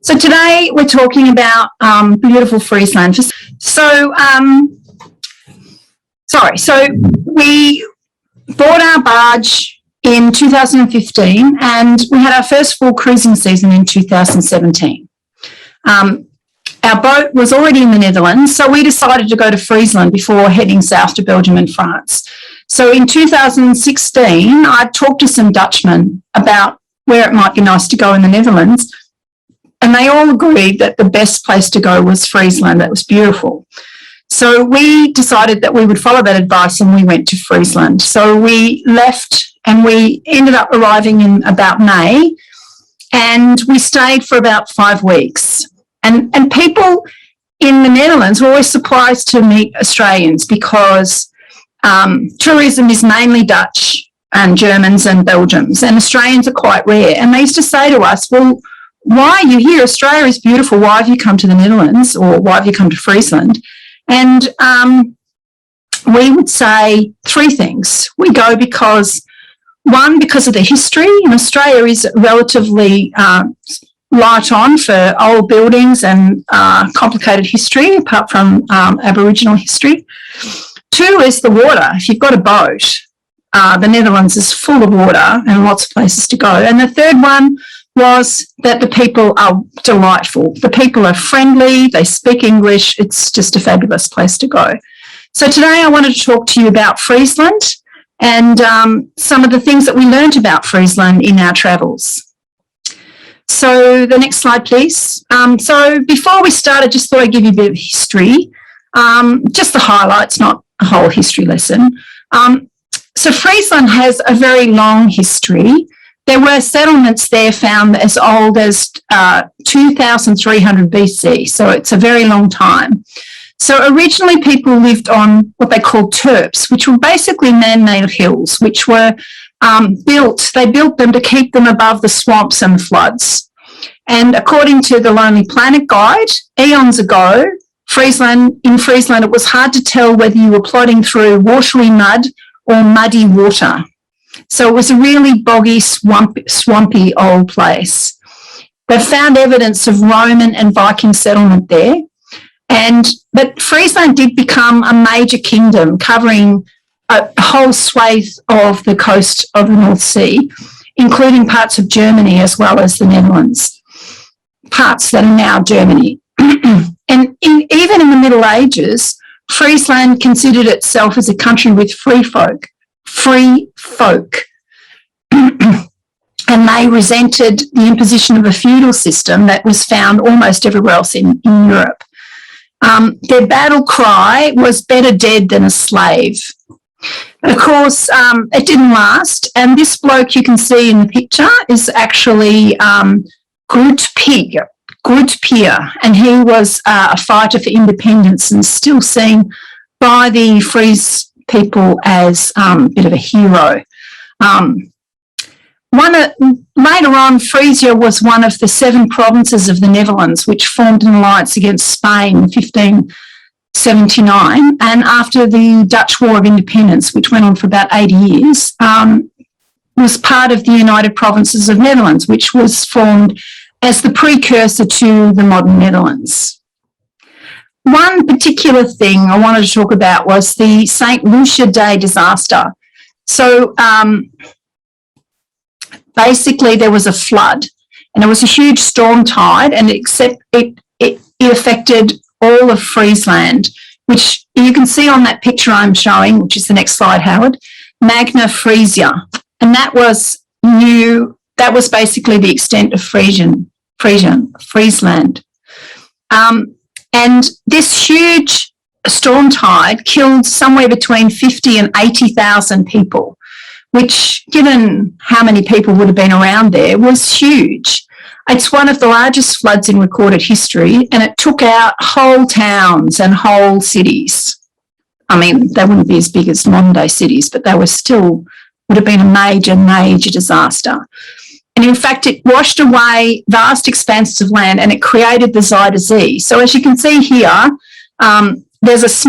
So today we're talking about beautiful Friesland. So we bought our barge in 2015 and we had our first full cruising season in 2017. Our boat was already in the Netherlands, so we decided to go to Friesland before heading south to Belgium and France. So in 2016, I talked to some Dutchmen about where it might be nice to go in the Netherlands, and they all agreed that the best place to go was Friesland. That was beautiful. So we decided that we would follow that advice and we went to Friesland. So we left and we ended up arriving in about May, and we stayed for about 5 weeks. And people in the Netherlands were always surprised to meet Australians because tourism is mainly Dutch and Germans and Belgians, and Australians are quite rare. And they used to say to us, well, why are you here? Australia is beautiful. Why have you come to the Netherlands, or why have you come to Friesland? And we would say 3 things. We go because, one, because of the history. And Australia is relatively light on for old buildings and complicated history, apart from Aboriginal history. 2 is the water. If you've got a boat, the Netherlands is full of water and lots of places to go. And the 3rd one was that the people are delightful. The people are friendly, they speak English. It's just a fabulous place to go. So today I wanted to talk to you about Friesland and some of the things that we learned about Friesland in our travels. So the next slide, please. So before we start, I just thought I'd give you a bit of history, just the highlights, not a whole history lesson. So Friesland has a very long history. There were settlements there found as old as 2300 BC, so it's a very long time. So originally people lived on what they called terps, which were basically man-made hills, which were they built them to keep them above the swamps and floods. And according to the Lonely Planet guide, eons ago, in Friesland, it was hard to tell whether you were plodding through watery mud or muddy water. So it was a really boggy, swampy old place. They found evidence of Roman and Viking settlement there. But Friesland did become a major kingdom covering a whole swathe of the coast of the North Sea, including parts of Germany as well as the Netherlands, parts that are now Germany. And even in the Middle Ages, Friesland considered itself as a country with free folk. And they resented the imposition of a feudal system that was found almost everywhere else in Europe. Their battle cry was better dead than a slave. Of course, it didn't last, and this bloke you can see in the picture is actually Grootpier, and he was a fighter for independence and still seen by the Fries people as a bit of a hero. Later on, Frisia was one of the 7 provinces of the Netherlands, which formed an alliance against Spain in 1579. And after the Dutch War of Independence, which went on for about 80 years, was part of the United Provinces of Netherlands, which was formed as the precursor to the modern Netherlands. One particular thing I wanted to talk about was the St. Lucia Day disaster. So basically there was a flood and it was a huge storm tide, and it affected all of Friesland, which you can see on that picture I'm showing, which is the next slide, Howard, Magna Frisia. And that was basically the extent of Friesland. And this huge storm tide killed somewhere between 50 and 80,000 people, which, given how many people would have been around there, was huge. It's one of the largest floods in recorded history, and it took out whole towns and whole cities. I mean, they wouldn't be as big as modern-day cities, but they would have been a major, major disaster. And in fact, it washed away vast expanses of land and it created the Zuider Zee. So as you can see here, there's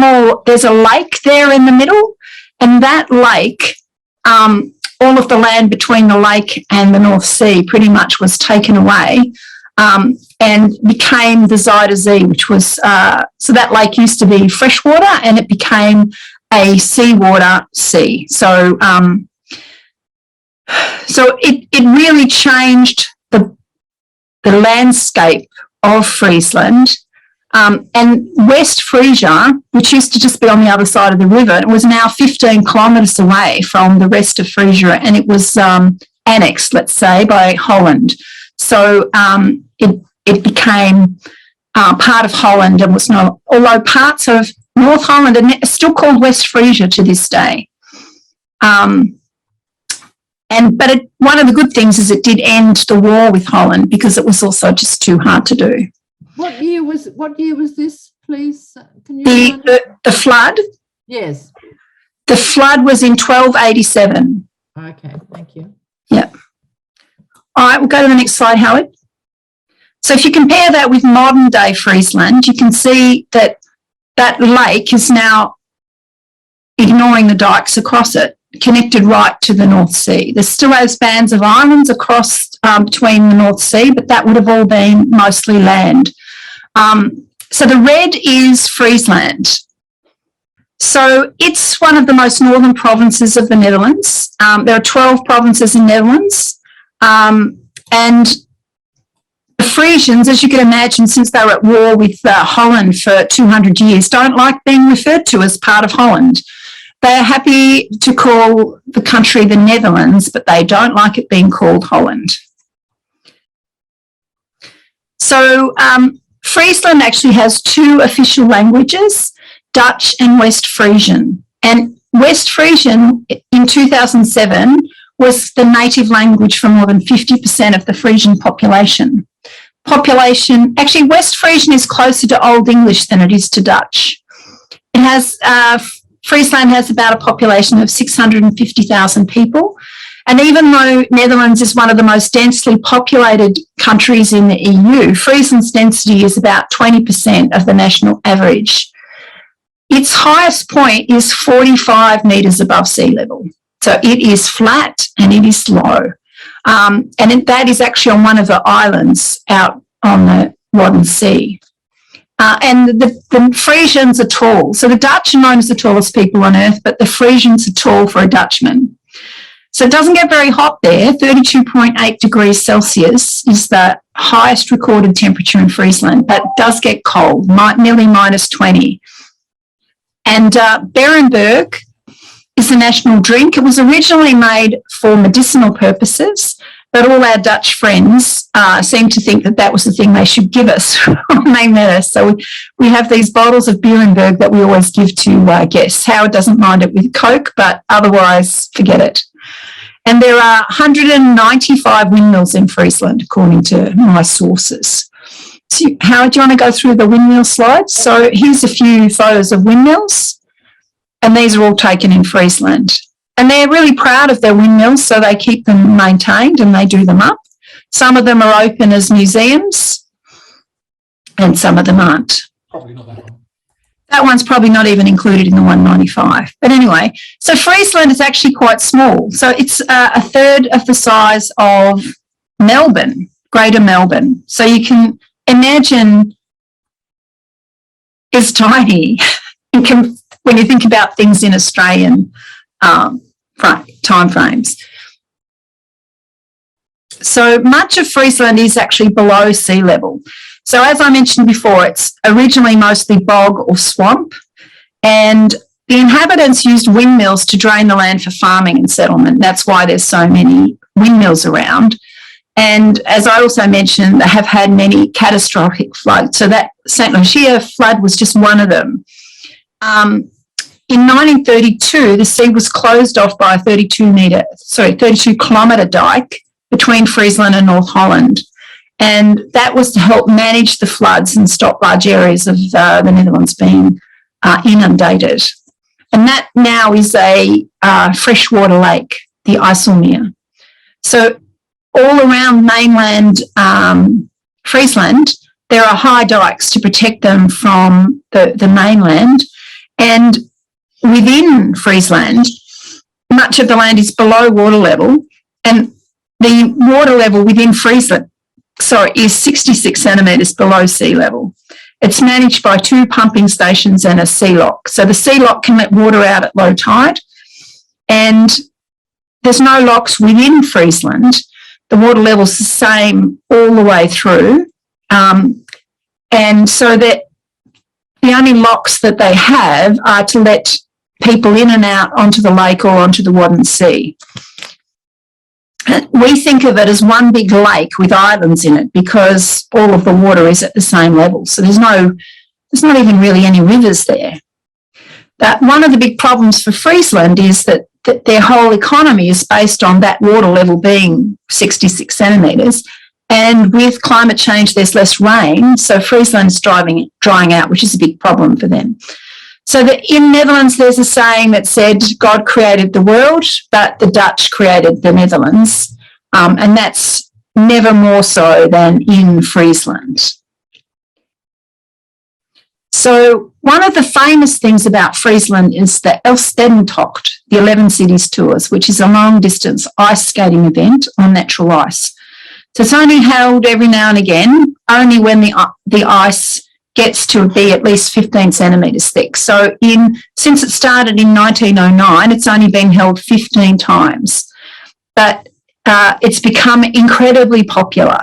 a lake there in the middle, and that lake, all of the land between the lake and the North Sea pretty much was taken away and became the Zuider Zee, which was, so that lake used to be freshwater and it became a seawater sea. So, it really changed the landscape of Friesland. And West Frisia, which used to just be on the other side of the river, it was now 15 kilometres away from the rest of Frisia, and it was annexed, let's say, by Holland. So it became part of Holland and was not, although parts of North Holland are still called West Frisia to this day. But one of the good things is it did end the war with Holland because it was also just too hard to do. What year was this, please? Can you the flood? Yes. The flood was in 1287. Okay, thank you. Yeah. All right, we'll go to the next slide, Howard. So if you compare that with modern day Friesland, you can see that that lake is now, ignoring the dikes across it, connected right to the North Sea. There's still those bands of islands across between the North Sea, but that would have all been mostly land. So the red is Friesland. So it's one of the most northern provinces of the Netherlands. There are 12 provinces in Netherlands. And the Frisians, as you can imagine, since they were at war with Holland for 200 years, don't like being referred to as part of Holland. They are happy to call the country the Netherlands, but they don't like it being called Holland. So Friesland actually has two official languages, Dutch and West Frisian. And West Frisian in 2007 was the native language for more than 50% of the Frisian population. Actually, West Frisian is closer to Old English than it is to Dutch. It has, Friesland has about a population of 650,000 people. And even though Netherlands is one of the most densely populated countries in the EU, Friesland's density is about 20% of the national average. Its highest point is 45 metres above sea level. So it is flat and it is low. And that is actually on one of the islands out on the Wadden Sea. And the Frisians are tall. So the Dutch are known as the tallest people on earth, but the Frisians are tall for a Dutchman. So it doesn't get very hot there. 32.8 degrees Celsius is the highest recorded temperature in Friesland, but it does get cold, nearly minus 20. And Berenberg is the national drink. It was originally made for medicinal purposes, but all our Dutch friends seem to think that that was the thing they should give us when they met us. So we have these bottles of Berenberg that we always give to guests. Howard doesn't mind it with Coke, but otherwise forget it. And there are 195 windmills in Friesland, according to my sources. So, Howard, do you want to go through the windmill slides? So here's a few photos of windmills, and these are all taken in Friesland. And they're really proud of their windmills, so they keep them maintained and they do them up. Some of them are open as museums, and some of them aren't. Probably not that one. That one's probably not even included in the 195. But anyway, so Friesland is actually quite small. So it's a third of the size of Melbourne, Greater Melbourne. So you can imagine it's tiny when you think about things in Australian time frames. So much of Friesland is actually below sea level. So as I mentioned before, it's originally mostly bog or swamp, and the inhabitants used windmills to drain the land for farming and settlement. That's why there's so many windmills around. And as I also mentioned, they have had many catastrophic floods. So that St. Lucia flood was just one of them. In 1932, the sea was closed off by a 32-kilometre dike between Friesland and North Holland. And that was to help manage the floods and stop large areas of the Netherlands being inundated. And that now is a freshwater lake, the IJsselmeer. So all around mainland Friesland, there are high dikes to protect them from the mainland. And within Friesland, much of the land is below water level, and the water level within Friesland is 66 centimetres below sea level. It's managed by 2 pumping stations and a sea lock. So the sea lock can let water out at low tide, and there's no locks within Friesland. The water level's the same all the way through. And so that the only locks that they have are to let people in and out onto the lake or onto the Wadden Sea. We think of it as one big lake with islands in it because all of the water is at the same level. So there's not even really any rivers there. That one of the big problems for Friesland is that their whole economy is based on that water level being 66 centimetres. And with climate change, there's less rain. So Friesland's drying out, which is a big problem for them. So in Netherlands, there's a saying that said, God created the world, but the Dutch created the Netherlands. And that's never more so than in Friesland. So one of the famous things about Friesland is the Elfstedentocht, the 11 Cities Tours, which is a long-distance ice skating event on natural ice. So it's only held every now and again, only when the ice gets to be at least 15 centimetres thick. So since it started in 1909, it's only been held 15 times. But it's become incredibly popular.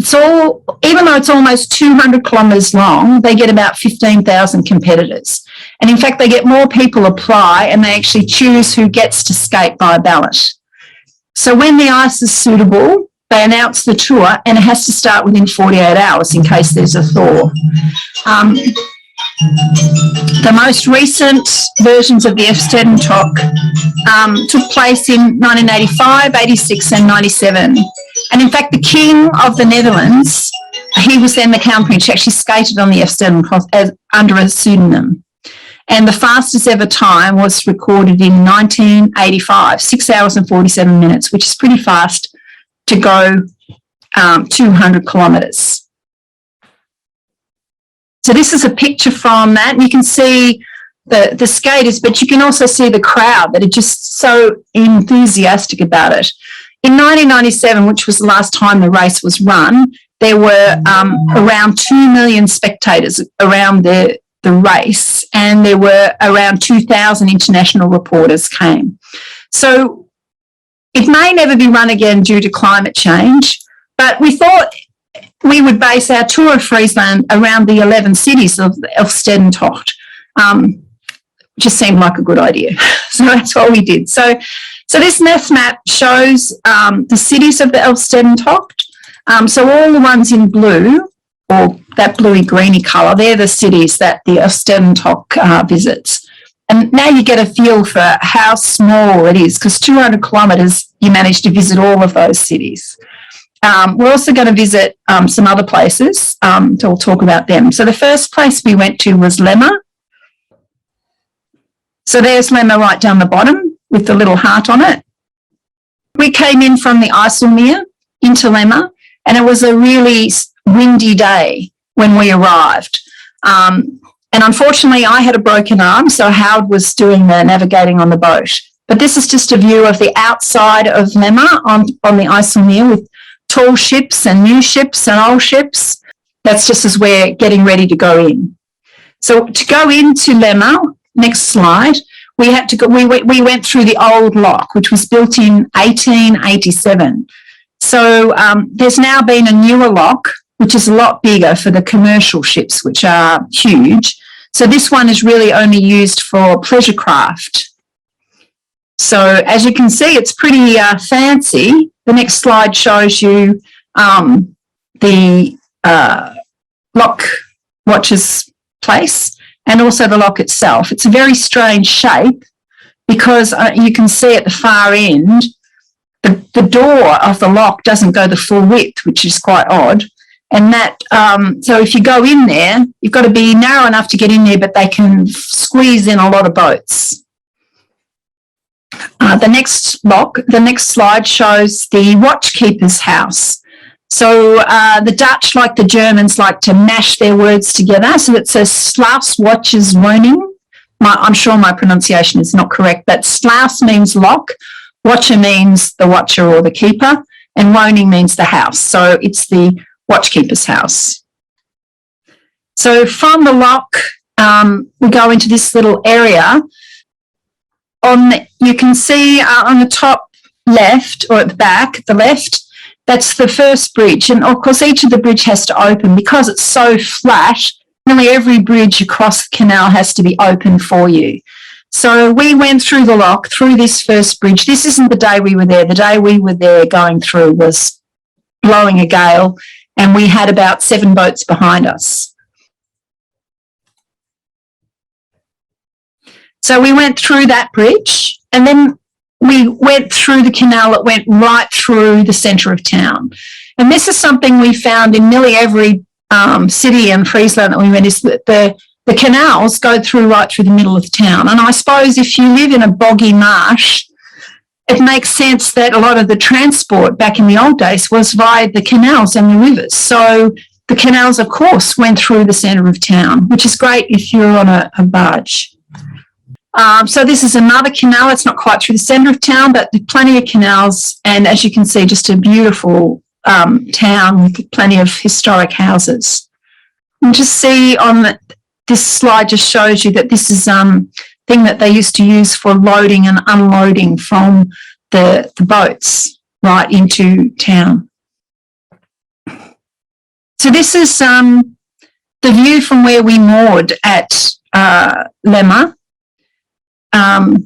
Even though it's almost 200 kilometres long, they get about 15,000 competitors. And in fact, they get more people apply and they actually choose who gets to skate by ballot. So when the ice is suitable, they announce the tour and it has to start within 48 hours in case there's a thaw. The most recent versions of the Elfstedentocht took place in 1985, 86 and 97. And in fact, the King of the Netherlands, he was then the Crown Prince, he actually skated on the Elfstedentocht under a pseudonym. And the fastest ever time was recorded in 1985, 6 hours and 47 minutes, which is pretty fast to go 200 kilometres. So this is a picture from that, and you can see the skaters, but you can also see the crowd that are just so enthusiastic about it. In 1997, which was the last time the race was run, there were around 2 million spectators around the race, and there were around 2,000 international reporters came. So it may never be run again due to climate change, but we thought we would base our tour of Friesland around the 11 cities of the Elfstedentocht. Just seemed like a good idea. So that's what we did. So this math map shows the cities of the Elfstedentocht. So all the ones in blue, or that bluey-greeny colour, they're the cities that the Elfstedentocht visits. And now you get a feel for how small it is, because 200 kilometres, you manage to visit all of those cities. We're also going to visit some other places, so we'll talk about them. So the first place we went to was Lemmer. So there's Lemmer right down the bottom with the little heart on it. We came in from the IJsselmeer into Lemmer, and it was a really windy day when we arrived. And unfortunately, I had a broken arm, so Howard was doing the navigating on the boat. But this is just a view of the outside of Lemmer on the IJsselmeer with tall ships and new ships and old ships. That's just as we're getting ready to go in. So to go into Lemmer, next slide, we went through the old lock, which was built in 1887. So there's now been a newer lock, which is a lot bigger for the commercial ships, which are huge. So this one is really only used for pleasure craft. So as you can see, it's pretty fancy. The next slide shows you the lock watcher's place and also the lock itself. It's a very strange shape because you can see at the far end, the door of the lock doesn't go the full width, which is quite odd. And that, so if you go in there, you've got to be narrow enough to get in there, but they can squeeze in a lot of boats. The next slide shows the watchkeeper's house. So the Dutch, like the Germans, like to mash their words together. So it says Sluiswatcherswoning. I'm sure my pronunciation is not correct, but Sluis means lock, watcher means the watcher or the keeper, and woning means the house. So it's the watchkeeper's house. So from the lock, we go into this little area. You can see on the top left, or at the back, the left, that's the first bridge. And of course, each of the bridge has to open because it's so flat. Nearly every bridge across the canal has to be open for you. So we went through the lock, through this first bridge. This isn't the day we were there. The day we were there going through was blowing a gale, and we had about 7 boats behind us. So we went through that bridge, and then we went through the canal that went right through the centre of town. And this is something we found in nearly every city in Friesland that we went, is that the canals go right through the middle of town. And I suppose if you live in a boggy marsh, it makes sense that a lot of the transport back in the old days was via the canals and the rivers. So the canals, of course, went through the centre of town, which is great if you're on a barge. So this is another canal. It's not quite through the centre of town, but there's plenty of canals. And as you can see, just a beautiful town with plenty of historic houses. And just see on this slide just shows you that this is thing that they used to use for loading and unloading from the boats right into town. So this is the view from where we moored at Lemma. A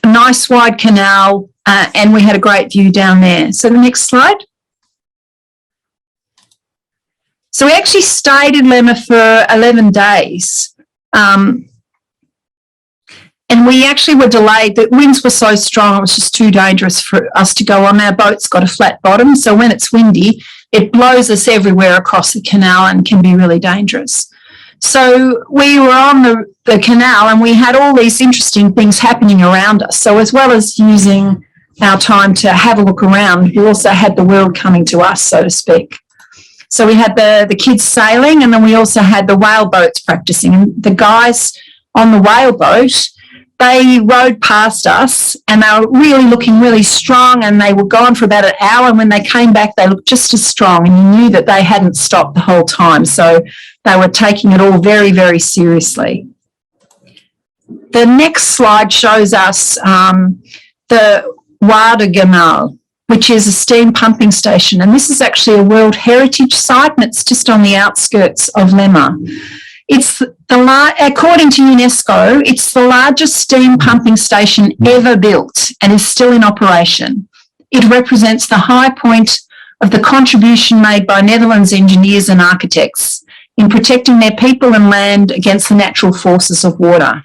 nice wide canal, and we had a great view down there. So the next slide. So we actually stayed in Lemma for 11 days. And we actually were delayed. The winds were so strong, it was just too dangerous for us to go on. Our boat's got a flat bottom, so when it's windy, it blows us everywhere across the canal and can be really dangerous. So we were on the canal, and we had all these interesting things happening around us. So as well as using our time to have a look around, we also had the world coming to us, so to speak. So we had the kids sailing, and then we also had the whale boats practicing. And the guys on the whale boat, they rowed past us, and they were really looking really strong, and they were gone for about an hour. And when they came back, they looked just as strong, and you knew that they hadn't stopped the whole time. So they were taking it all very, very seriously. The next slide shows us the Waterkanal, which is a steam pumping station. And this is actually a World Heritage Site, and it's just on the outskirts of Lemma. It's according to UNESCO, it's the largest steam pumping station ever built and is still in operation. It represents the high point of the contribution made by Netherlands engineers and architects in protecting their people and land against the natural forces of water.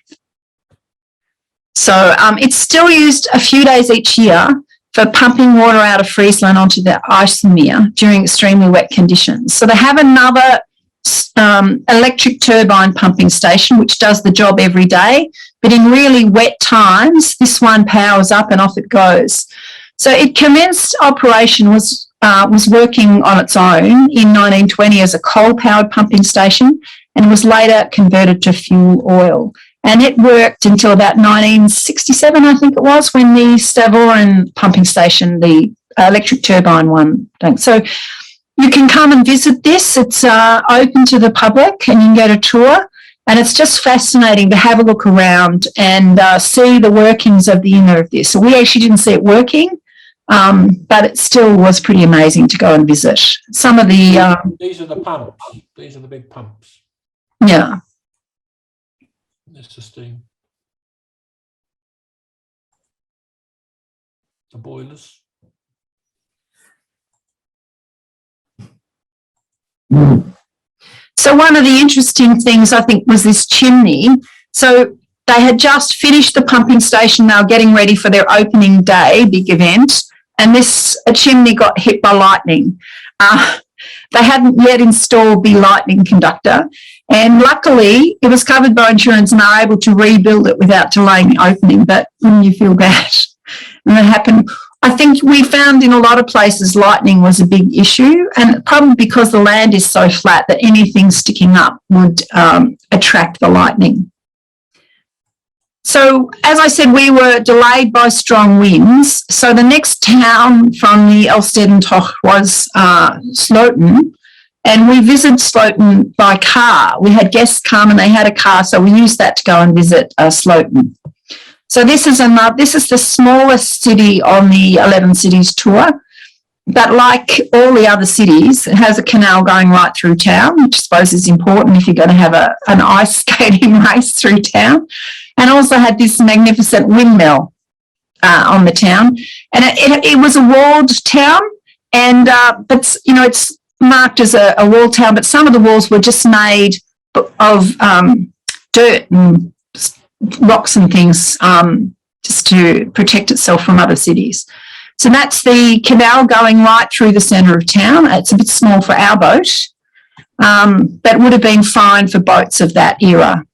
So it's still used a few days each year for pumping water out of Friesland onto the IJsselmeer during extremely wet conditions. So they have another electric turbine pumping station which does the job every day, but in really wet times this one powers up and off it goes. So it commenced operation, was working on its own in 1920 as a coal-powered pumping station, and was later converted to fuel oil. And it worked until about 1967, I think it was, when the Stavoren pumping station, the electric turbine one. So you can come and visit this. It's open to the public, and you can get a tour. And it's just fascinating to have a look around and see the workings of the inner of this. So we actually didn't see it working, but it still was pretty amazing to go and visit. Some of the... these are the pumps. These are the big pumps. Yeah. That's the steam. The boilers. So one of the interesting things, I think, was this chimney. So they had just finished the pumping station. They were getting ready for their opening day, big event, and a chimney got hit by lightning. They hadn't yet installed the lightning conductor, and luckily it was covered by insurance and they were able to rebuild it without delaying the opening. But wouldn't you feel bad? And that happened. I think we found in a lot of places lightning was a big issue, and probably because the land is so flat that anything sticking up would attract the lightning. So as I said, we were delayed by strong winds. So the next town from the Elstedentog was Sloten, And we visited Sloten by car. We had guests come and they had a car, so we used that to go and visit Sloten. So this is the smallest city on the 11 cities tour. But like all the other cities, it has a canal going right through town, which I suppose is important if you're going to have an ice skating race through town. And also had this magnificent windmill on the town. And it was a walled town, and but it's marked as a walled town, but some of the walls were just made of dirt and rocks and things just to protect itself from other cities. So that's the canal going right through the centre of town. It's a bit small for our boat, but would have been fine for boats of that era.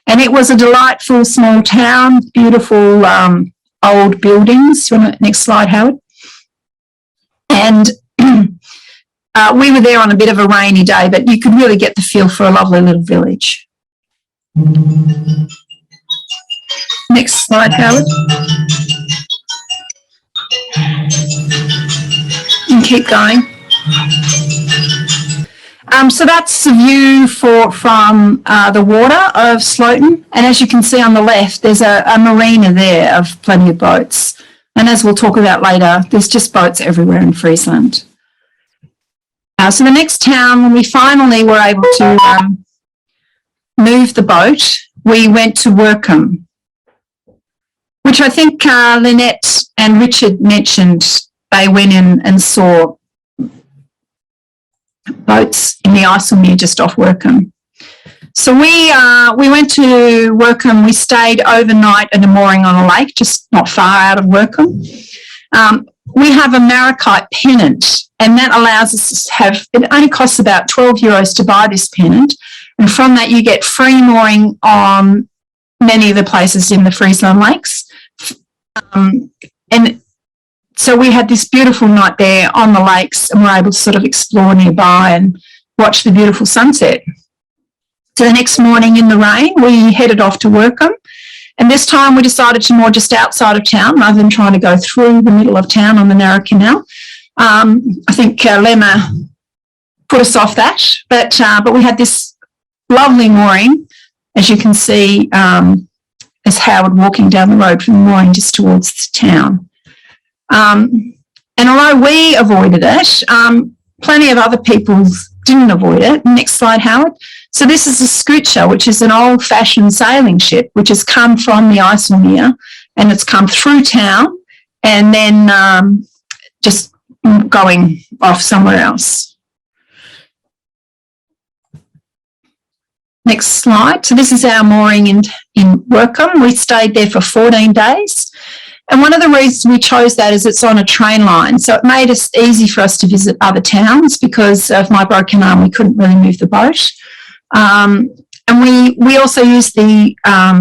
And it was a delightful small town, beautiful old buildings. Next slide, Howard. And we were there on a bit of a rainy day, but you could really get the feel for a lovely little village. Next slide, Howard. And keep going. So that's the view from the water of Sloten. And as you can see on the left, there's a marina there of plenty of boats. And as we'll talk about later, there's just boats everywhere in Friesland. So the next town, when we finally were able to move the boat, we went to Workham, which I think Lynette and Richard mentioned. They went in and saw boats in the Islemeer just off Workham. So we went to Workham. We stayed overnight at a mooring on a lake, just not far out of Workham. We have a Maracite pennant, and that allows us to have, it only costs about €12 to buy this pennant. And from that, you get free mooring on many of the places in the Friesland lakes. And so we had this beautiful night there on the lakes, and we're able to sort of explore nearby and watch the beautiful sunset. So the next morning in the rain, we headed off to Workham. And this time we decided to moor just outside of town rather than trying to go through the middle of town on the narrow canal. I think Lemma put us off that, but we had this lovely mooring, as you can see, as Howard walking down the road from the mooring just towards the town. And although we avoided it, plenty of other people didn't avoid it. Next slide, Howard. So this is a scoocher, which is an old-fashioned sailing ship, which has come from the Islemeer, and it's come through town and then just going off somewhere else. Next slide. So this is our mooring in Workham. We stayed there for 14 days. And one of the reasons we chose that is it's on a train line. So it made it easy for us to visit other towns because of my broken arm. We couldn't really move the boat. And we also used the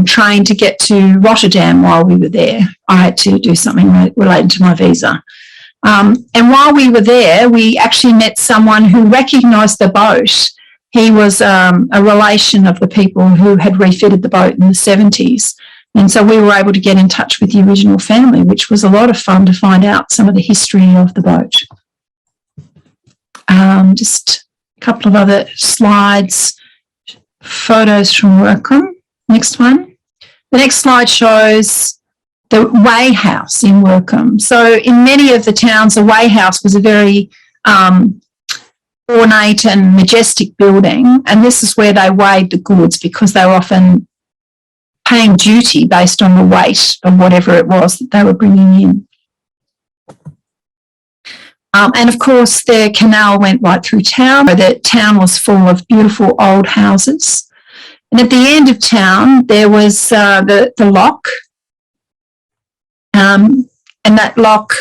train to get to Rotterdam while we were there. I had to do something related to my visa. And while we were there, we actually met someone who recognised the boat. He was a relation of the people who had refitted the boat in the 70s. And so we were able to get in touch with the original family, which was a lot of fun to find out some of the history of the boat. Just a couple of other slides, photos from Workham. Next one. The next slide shows the Way House in Workham. So in many of the towns, the Way House was a very ornate and majestic building, and this is where they weighed the goods because they were often paying duty based on the weight of whatever it was that they were bringing in. And of course, the canal went right through town. The town was full of beautiful old houses. And at the end of town, there was the lock. And that lock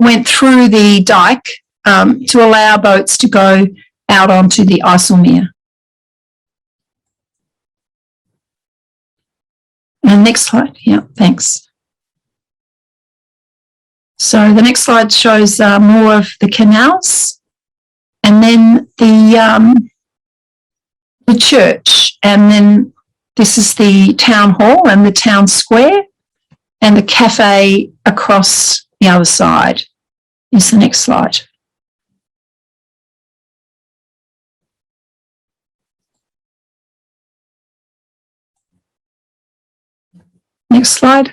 went through the dike to allow boats to go out onto the Islemeer. And next slide. Yeah, thanks. So the next slide shows more of the canals, and then the church, and then this is the town hall and the town square, and the cafe across the other side is the next slide. Next slide.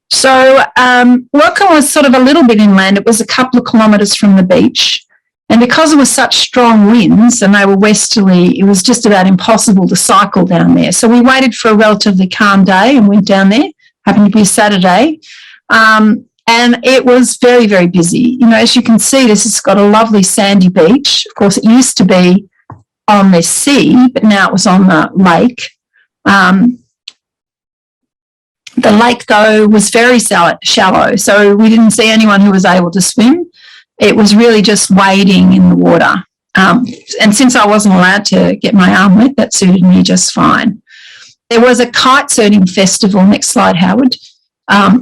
So Workham was sort of a little bit inland. It was a couple of kilometres from the beach. And because it was such strong winds and they were westerly, it was just about impossible to cycle down there. So we waited for a relatively calm day and went down there. Happened to be a Saturday. And it was very, very busy. You know, as you can see, this has got a lovely sandy beach. Of course, it used to be on the sea, but now it was on the lake. The lake, though, was very shallow, so we didn't see anyone who was able to swim. It was really just wading in the water. And since I wasn't allowed to get my arm wet, that suited me just fine. There was a kite surfing festival. Next slide, Howard.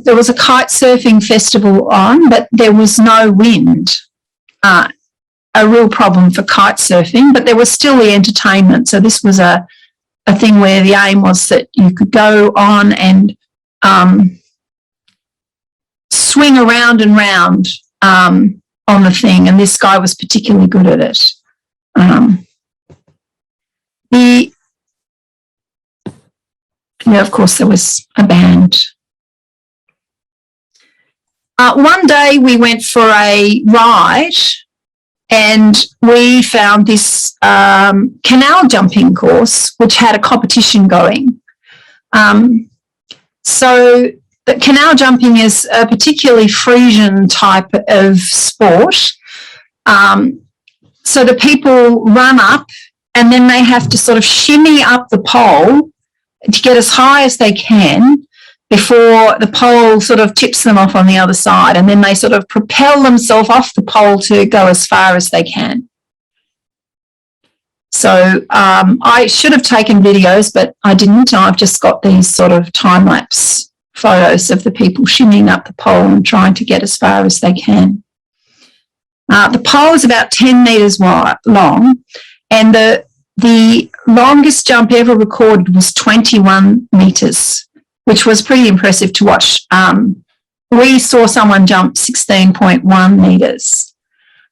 There was a kite surfing festival on, but there was no wind. A real problem for kite surfing, but there was still the entertainment. So this was a thing where the aim was that you could go on and swing around and round on the thing, and this guy was particularly good at it. Of course, there was a band. One day we went for a ride and we found this canal jumping course which had a competition going. So the canal jumping is a particularly Friesland type of sport. So the people run up and then they have to sort of shimmy up the pole to get as high as they can before the pole sort of tips them off on the other side, and then they sort of propel themselves off the pole to go as far as they can. So I should have taken videos, but I didn't. I've just got these sort of time-lapse photos of the people shimmying up the pole and trying to get as far as they can. The pole is about 10 metres long, and the longest jump ever recorded was 21 metres, which was pretty impressive to watch. We saw someone jump 16.1 metres,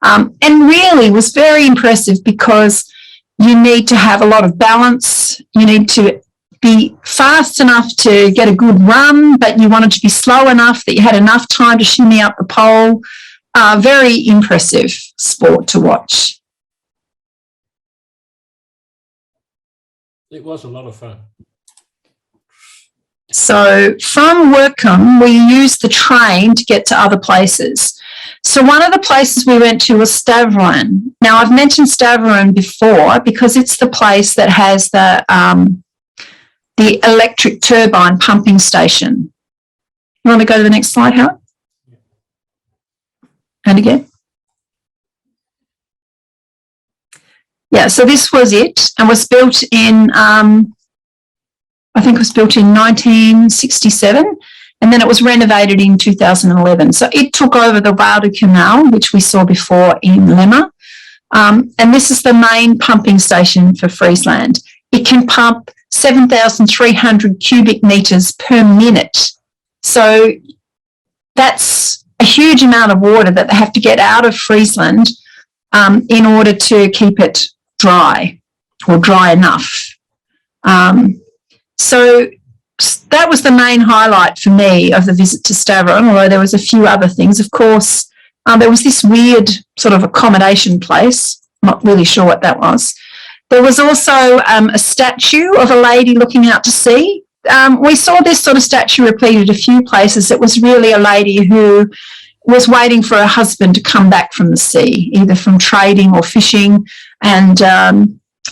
and really was very impressive because you need to have a lot of balance. You need to be fast enough to get a good run, but you wanted to be slow enough that you had enough time to shimmy up the pole. Very impressive sport to watch. It was a lot of fun. So from Workham, we used the train to get to other places. So one of the places we went to was Stavern. Now, I've mentioned Stavern before because it's the place that has the electric turbine pumping station. You want to go to the next slide, Howard? And again. Yeah, so this was it, and was built in, I think it was built in 1967, and then it was renovated in 2011. So it took over the Rauda Canal, which we saw before in Lemmer, and this is the main pumping station for Friesland. It can pump 7,300 cubic metres per minute. So that's a huge amount of water that they have to get out of Friesland in order to keep it dry, or dry enough. So that was the main highlight for me of the visit to Stavern, although there was a few other things. Of course, there was this weird sort of accommodation place, not really sure what that was. There was also a statue of a lady looking out to sea. We saw this sort of statue repeated a few places. It was really a lady who was waiting for her husband to come back from the sea, either from trading or fishing, and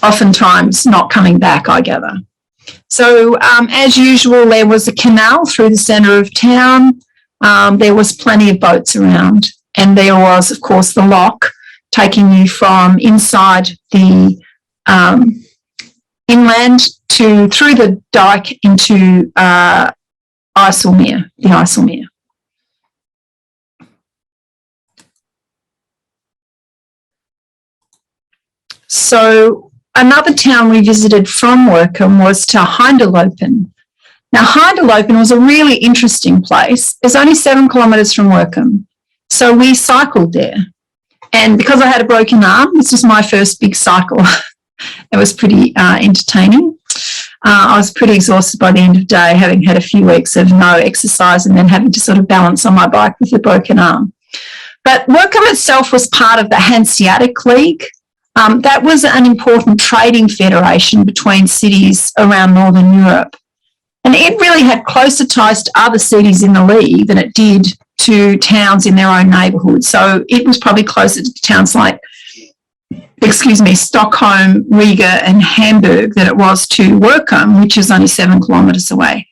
oftentimes not coming back, I gather. So as usual, there was a canal through the centre of town. There was plenty of boats around, and there was, of course, the lock taking you from inside the inland through the dike into Isselmere, the Isselmere. So another town we visited from Workham was to Heinderlopen. Now, Heinderlopen was a really interesting place. It's only 7 kilometres from Workham. So we cycled there. And because I had a broken arm, this was my first big cycle. It was pretty entertaining. I was pretty exhausted by the end of the day, having had a few weeks of no exercise and then having to sort of balance on my bike with a broken arm. But Workham itself was part of the Hanseatic League. That was an important trading federation between cities around Northern Europe. And it really had closer ties to other cities in the league than it did to towns in their own neighbourhood. So it was probably closer to towns like, Stockholm, Riga and Hamburg than it was to Workham, which is only 7 kilometres away.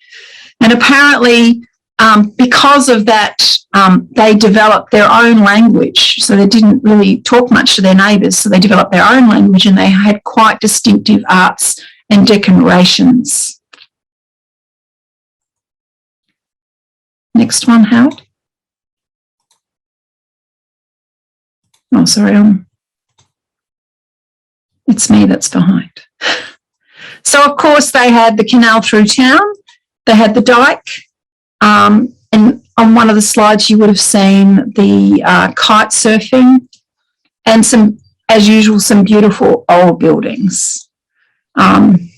And apparently, because of that, they developed their own language. So they didn't really talk much to their neighbours. So they developed their own language and they had quite distinctive arts and decorations. Next one, Howard. Oh, sorry, it's me that's behind. So, of course, they had the canal through town. They had the dike. And on one of the slides, you would have seen the kite surfing and some, as usual, some beautiful old buildings. And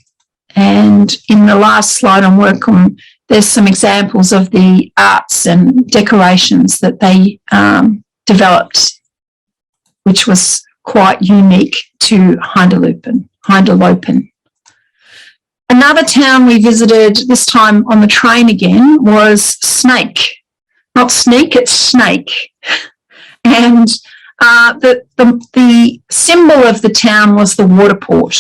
in the last slide on Workham, there's some examples of the arts and decorations that they developed, which was quite unique to Hinderlopen. Another town we visited, this time on the train again, was Snake. Not Sneak, it's Snake. And the symbol of the town was the water port.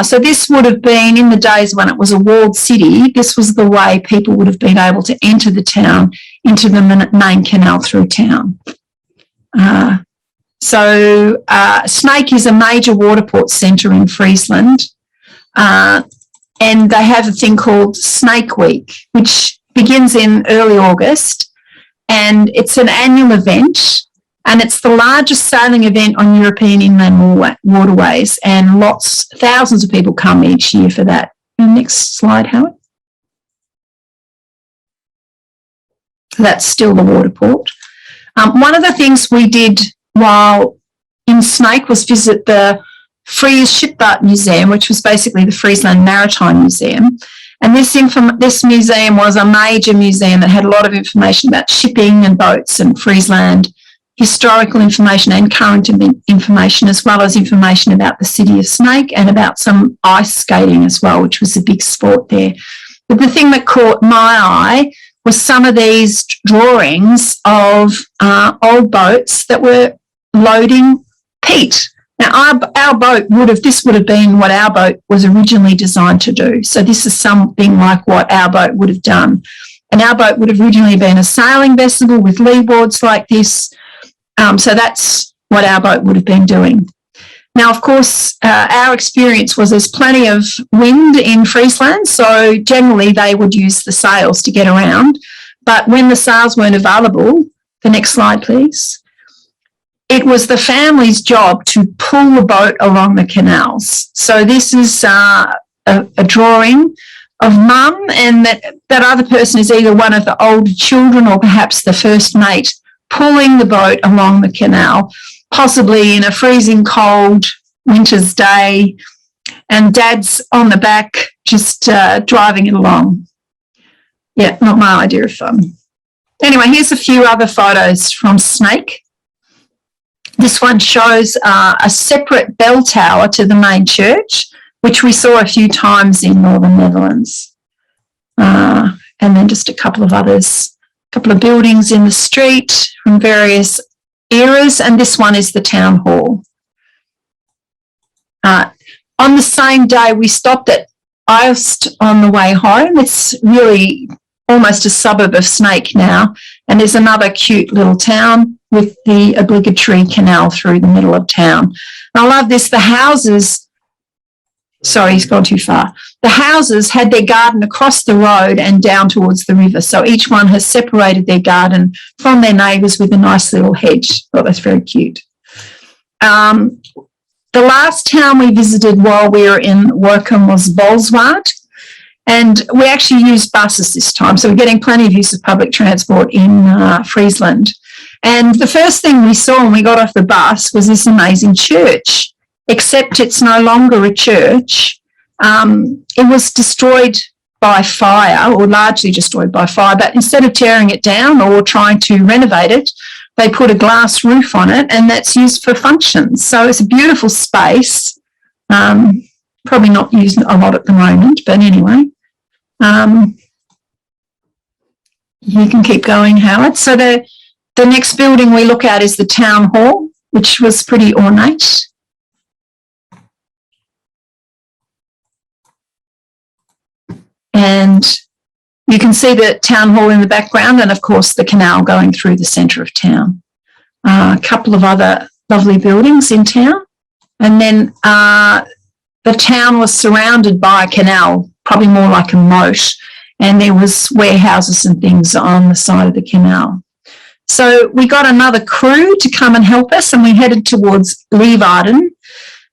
So this would have been, in the days when it was a walled city, this was the way people would have been able to enter the town into the main canal through town. So Snake is a major water port centre in Friesland. And they have a thing called Snake Week, which begins in early August. And it's an annual event. And it's the largest sailing event on European inland waterways. And thousands of people come each year for that. Next slide, Howard. That's still the water port. One of the things we did while in Snake was visit the Fries Shipyard Museum, which was basically the Friesland Maritime Museum. And this museum was a major museum that had a lot of information about shipping and boats and Friesland, historical information and current information, as well as information about the city of Snake and about some ice skating as well, which was a big sport there. But the thing that caught my eye was some of these drawings of old boats that were loading peat. Now, our boat would have been what our boat was originally designed to do. So this is something like what our boat would have done. And our boat would have originally been a sailing vessel with leeboards like this. So that's what our boat would have been doing. Now, of course, our experience was there's plenty of wind in Friesland, so generally they would use the sails to get around. But when the sails weren't available, the next slide, please, it was the family's job to pull the boat along the canals. So this is a drawing of mum, and that other person is either one of the older children or perhaps the first mate pulling the boat along the canal, possibly in a freezing cold winter's day, and dad's on the back just driving it along. Yeah, not my idea of fun. Anyway, here's a few other photos from Snake. This one shows a separate bell tower to the main church, which we saw a few times in Northern Netherlands. And then just a couple of others, a couple of buildings in the street from various eras, and this one is the town hall. On the same day, we stopped at Iost on the way home. It's really almost a suburb of Snake now, and there's another cute little town with the obligatory canal through the middle of town. And I love this. The houses, sorry, he's gone too far. The houses had their garden across the road and down towards the river. So each one has separated their garden from their neighbours with a nice little hedge. Oh, that's very cute. The last town we visited while we were in Workham was Bolsward, and we actually used buses this time. So we're getting plenty of use of public transport in Friesland. And the first thing we saw when we got off the bus was this amazing church, except it's no longer a church. It was destroyed by fire, or largely destroyed by fire, but instead of tearing it down or trying to renovate it, they put a glass roof on it, and that's used for functions. So it's a beautiful space, probably not used a lot at the moment, but anyway. You can keep going, Howard. So the next building we look at is the town hall, which was pretty ornate. And you can see the town hall in the background, and of course the canal going through the centre of town. A couple of other lovely buildings in town. And then the town was surrounded by a canal, probably more like a moat, and there was warehouses and things on the side of the canal. So we got another crew to come and help us, and we headed towards Leeuwarden.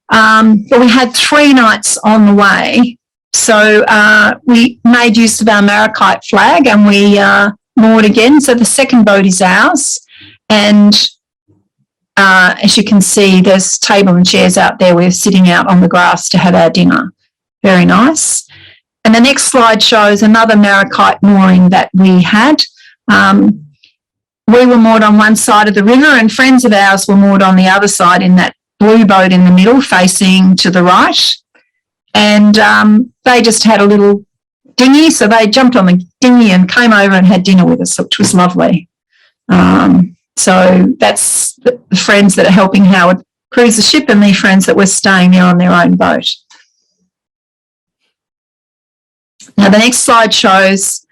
But we had 3 nights on the way. So we made use of our Maracite flag, and we moored again. So the second boat is ours. And as you can see, there's table and chairs out there. We're sitting out on the grass to have our dinner. Very nice. And the next slide shows another Maracite mooring that we had. We were moored on one side of the river, and friends of ours were moored on the other side in that blue boat in the middle facing to the right. And they just had a little dinghy, so they jumped on the dinghy and came over and had dinner with us, which was lovely. So that's the friends that are helping Howard cruise the ship, and the friends that were staying there on their own boat. Now the next slide shows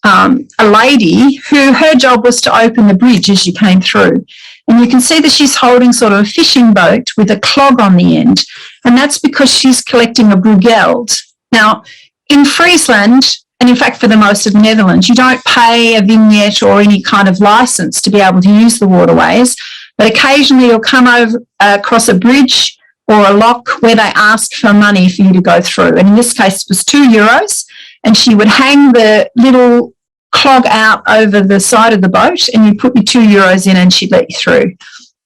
a lady who her job was to open the bridge as you came through. And you can see that she's holding sort of a fishing boat with a clog on the end. And that's because she's collecting a brugeld. Now, in Friesland, and in fact for the most of the Netherlands, you don't pay a vignette or any kind of license to be able to use the waterways. But occasionally you'll come over across a bridge or a lock where they ask for money for you to go through. And in this case, it was €2. And she would hang the little clog out over the side of the boat, and you put your €2 in and she'd let you through.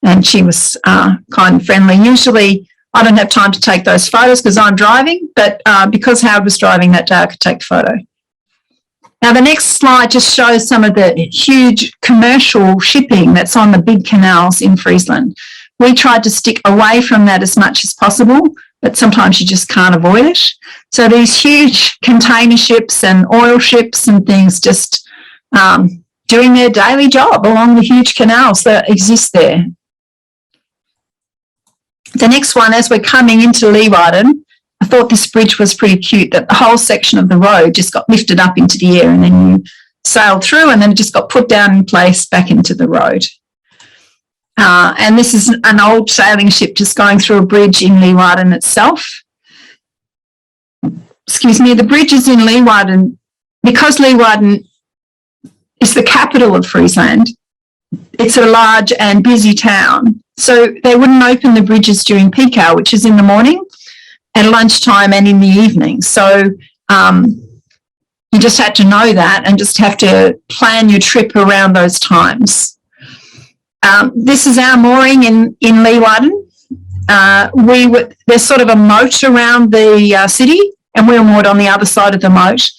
And she was kind and friendly. Usually I don't have time to take those photos because I'm driving, but because Howard was driving that day, I could take the photo. Now the next slide just shows some of the huge commercial shipping that's on the big canals in Friesland. We tried to stick away from that as much as possible, but sometimes you just can't avoid it. So these huge container ships and oil ships and things just doing their daily job along the huge canals that exist there. The next one, as we're coming into Leeuwarden, I thought this bridge was pretty cute, that the whole section of the road just got lifted up into the air and then you sailed through, and then it just got put down in place back into the road. And this is an old sailing ship just going through a bridge in Leeuwarden itself. Excuse me, the bridges in Leeuwarden, because Leeuwarden is the capital of Friesland, it's a large and busy town. So they wouldn't open the bridges during peak hour, which is in the morning, at lunchtime and in the evening. So you just had to know that and just have to plan your trip around those times. This is our mooring in Leeuwarden. There's sort of a moat around the city, and we were moored on the other side of the moat.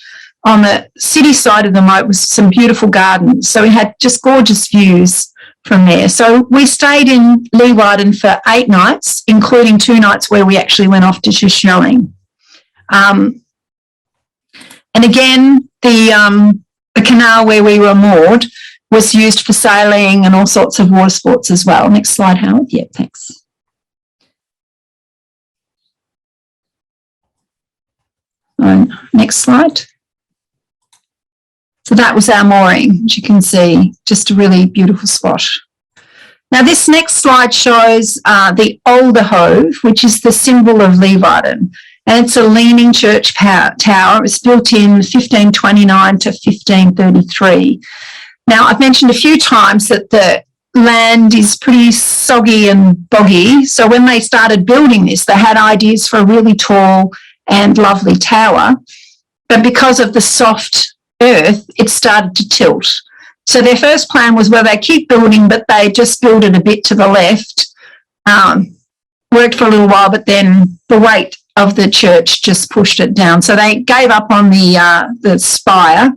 On the city side of the moat was some beautiful gardens. So we had just gorgeous views from there. So we stayed in Leeuwarden for 8 nights, including 2 nights where we actually went off to Schelling. And again, the canal where we were moored was used for sailing and all sorts of water sports as well. Next slide, Howard. Yeah, thanks. Next slide. So that was our mooring, as you can see, just a really beautiful spot. Now this next slide shows the Olderhove, which is the symbol of Leeuwarden. And it's a leaning church tower. It was built in 1529 to 1533. Now, I've mentioned a few times that the land is pretty soggy and boggy. So when they started building this, they had ideas for a really tall and lovely tower. But because of the soft earth, it started to tilt. So their first plan was, well, they keep building, but they just build it a bit to the left. Worked for a little while, but then the weight of the church just pushed it down. So they gave up on the spire,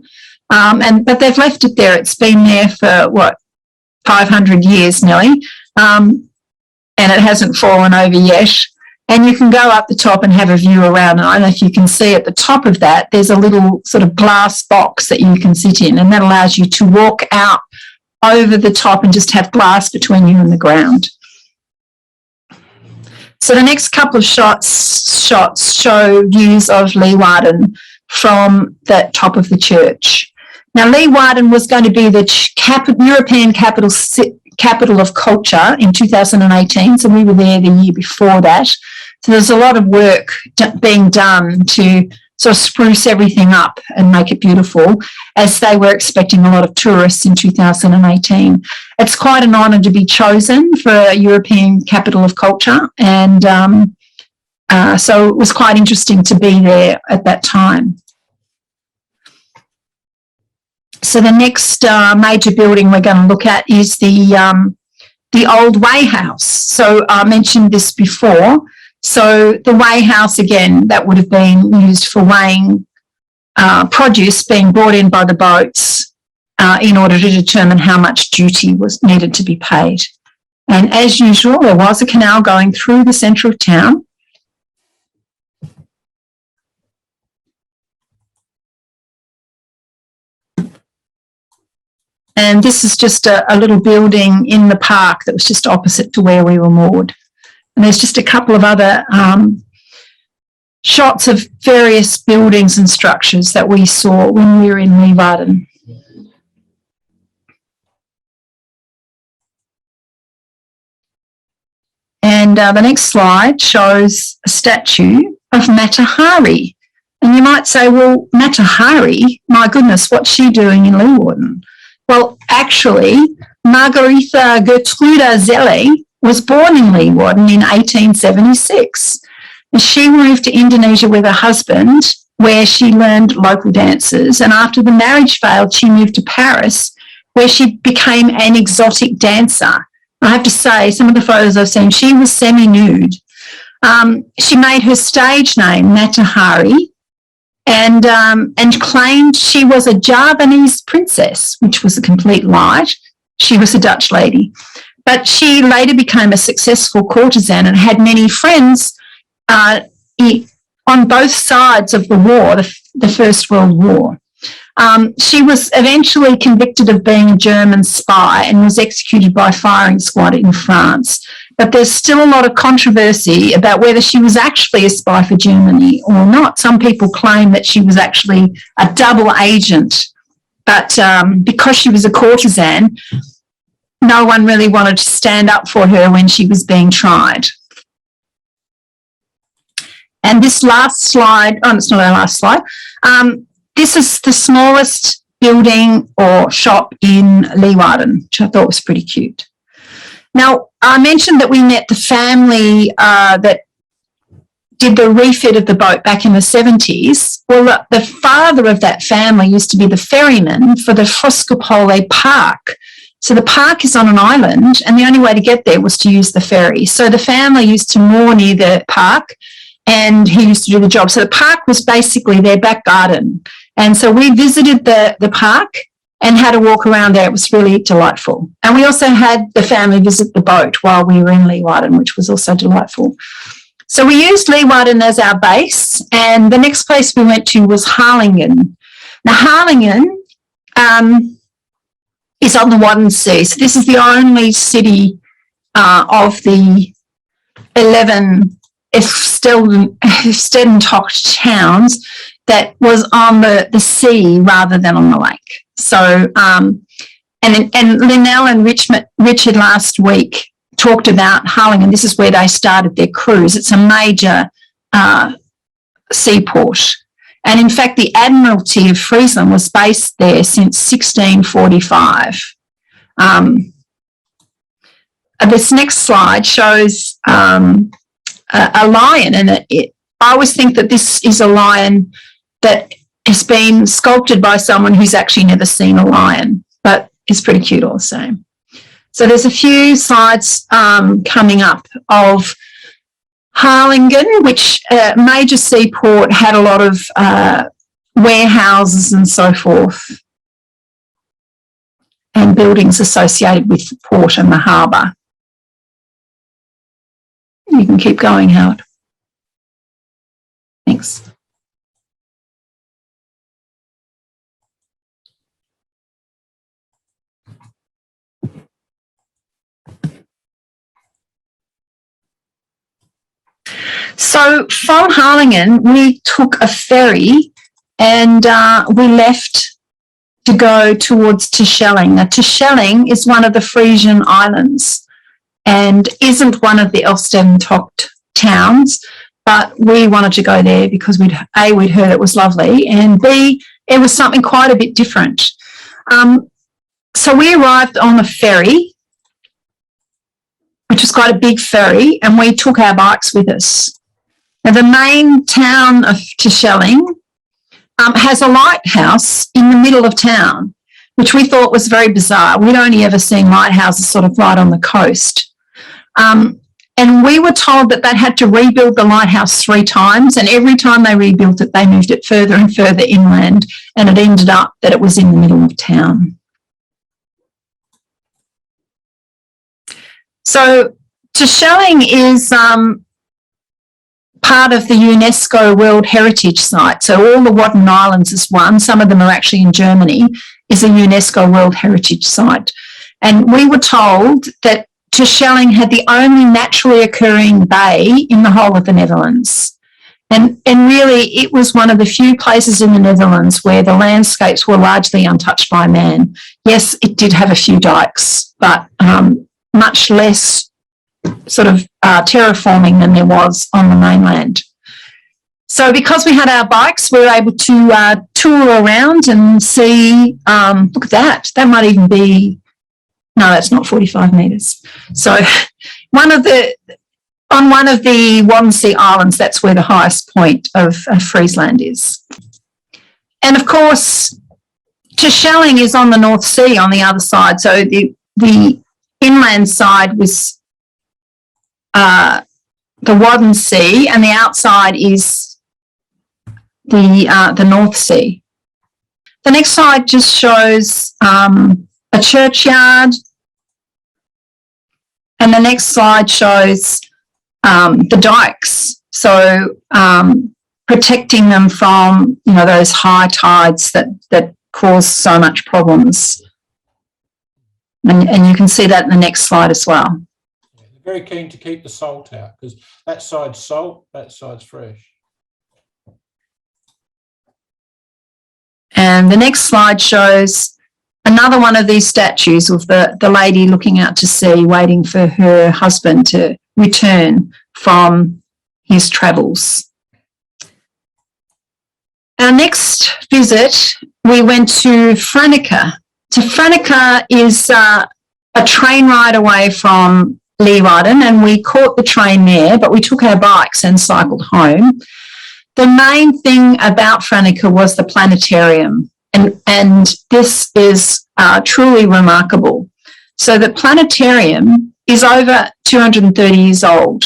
but they've left it there. It's been there for 500 years nearly, and it hasn't fallen over yet. And you can go up the top and have a view around. And I don't know if you can see at the top of that, there's a little sort of glass box that you can sit in, and that allows you to walk out over the top and just have glass between you and the ground. So the next couple of shots show views of Leeuwarden from the top of the church. Now, Leeuwarden was going to be the European capital of culture in 2018, so we were there the year before that. So there's a lot of work being done to sort of spruce everything up and make it beautiful, as they were expecting a lot of tourists in 2018. It's quite an honour to be chosen for a European capital of culture, and so it was quite interesting to be there at that time. So the next major building we're going to look at is the old weigh house. So I mentioned this before. So the weigh house, again, that would have been used for weighing produce being brought in by the boats in order to determine how much duty was needed to be paid. And as usual, there was a canal going through the centre of town. And this is just a little building in the park that was just opposite to where we were moored. And there's just a couple of other shots of various buildings and structures that we saw when we were in Leeuwarden. And the next slide shows a statue of Matahari. And you might say, well, Matahari, my goodness, what's she doing in Leeuwarden? Well, actually, Margaretha Gertruda Zelle was born in Leeuwarden in 1876. And she moved to Indonesia with her husband, where she learned local dances. And after the marriage failed, she moved to Paris, where she became an exotic dancer. I have to say, some of the photos I've seen, she was semi-nude. She made her stage name Matahari, and claimed she was a Javanese princess, which was a complete lie. She was a Dutch lady. But she later became a successful courtesan and had many friends on both sides of the war, the First World War. She was eventually convicted of being a German spy and was executed by firing squad in France. But there's still a lot of controversy about whether she was actually a spy for Germany or not. Some people claim that she was actually a double agent, but because she was a courtesan, no one really wanted to stand up for her when she was being tried. And this last slide, it's not our last slide, this is the smallest building or shop in Leeuwarden, which I thought was pretty cute. Now, I mentioned that we met the family that did the refit of the boat back in the 70s. Well, the father of that family used to be the ferryman for the Froskelpole Park. So the park is on an island, and the only way to get there was to use the ferry. So the family used to moor near the park, and he used to do the job. So the park was basically their back garden. And so we visited the park and had a walk around there. It was really delightful. And we also had the family visit the boat while we were in Leeuwarden, which was also delightful. So we used Leeuwarden as our base, and the next place we went to was Harlingen. Now, Harlingen is on the Wadden Sea. So this is the only city of the 11 Stedentach towns that was on the sea rather than on the lake. So, and Linnell and Richard last week talked about Harlingen. This is where they started their cruise. It's a major seaport. And in fact, the Admiralty of Friesland was based there since 1645. This next slide shows a lion, and I always think that this is a lion that has been sculpted by someone who's actually never seen a lion. But is pretty cute also. So there's a few slides coming up of Harlingen, which major seaport, had a lot of warehouses and so forth, and buildings associated with the port and the harbour. You can keep going, Howard. Thanks. So from Harlingen, we took a ferry and we left to go towards Terschelling. Now, Terschelling is one of the Frisian islands and isn't one of the Elfstedentocht towns, but we wanted to go there because we'd heard it was lovely, and B, it was something quite a bit different. So we arrived on the ferry, which was quite a big ferry, and we took our bikes with us. Now, the main town of Terschelling has a lighthouse in the middle of town, which we thought was very bizarre. We'd only ever seen lighthouses sort of right on the coast. And we were told that they had to rebuild the lighthouse 3 times, and every time they rebuilt it, they moved it further and further inland, and it ended up that it was in the middle of town. So Terschelling is part of the UNESCO World Heritage Site. So all the Wadden Islands is one. Some of them are actually in Germany, is a UNESCO World Heritage Site. And we were told that Terschelling had the only naturally occurring bay in the whole of the Netherlands. And really, it was one of the few places in the Netherlands where the landscapes were largely untouched by man. Yes, it did have a few dikes, but much less sort of terraforming than there was on the mainland. So because we had our bikes, we were able to tour around and see, look at that, that might even be, no, that's not 45 metres. So on one of the Waddenzee Islands, that's where the highest point of Friesland is. And of course, Terschelling is on the North Sea on the other side. So the inland side was the Waddenzee, and the outside is the North Sea. The next slide just shows a churchyard, and the next slide shows the dikes. So protecting them from, you know, those high tides that cause so much problems. And you can see that in the next slide as well. Yeah, they're very keen to keep the salt out because that side's salt, that side's fresh. And the next slide shows another one of these statues of the lady looking out to sea, waiting for her husband to return from his travels. Our next visit, we went to Franeker. So Franeker is a train ride away from Leeuwarden, and we caught the train there, but we took our bikes and cycled home. The main thing about Franeker was the planetarium, and this is truly remarkable. So the planetarium is over 230 years old.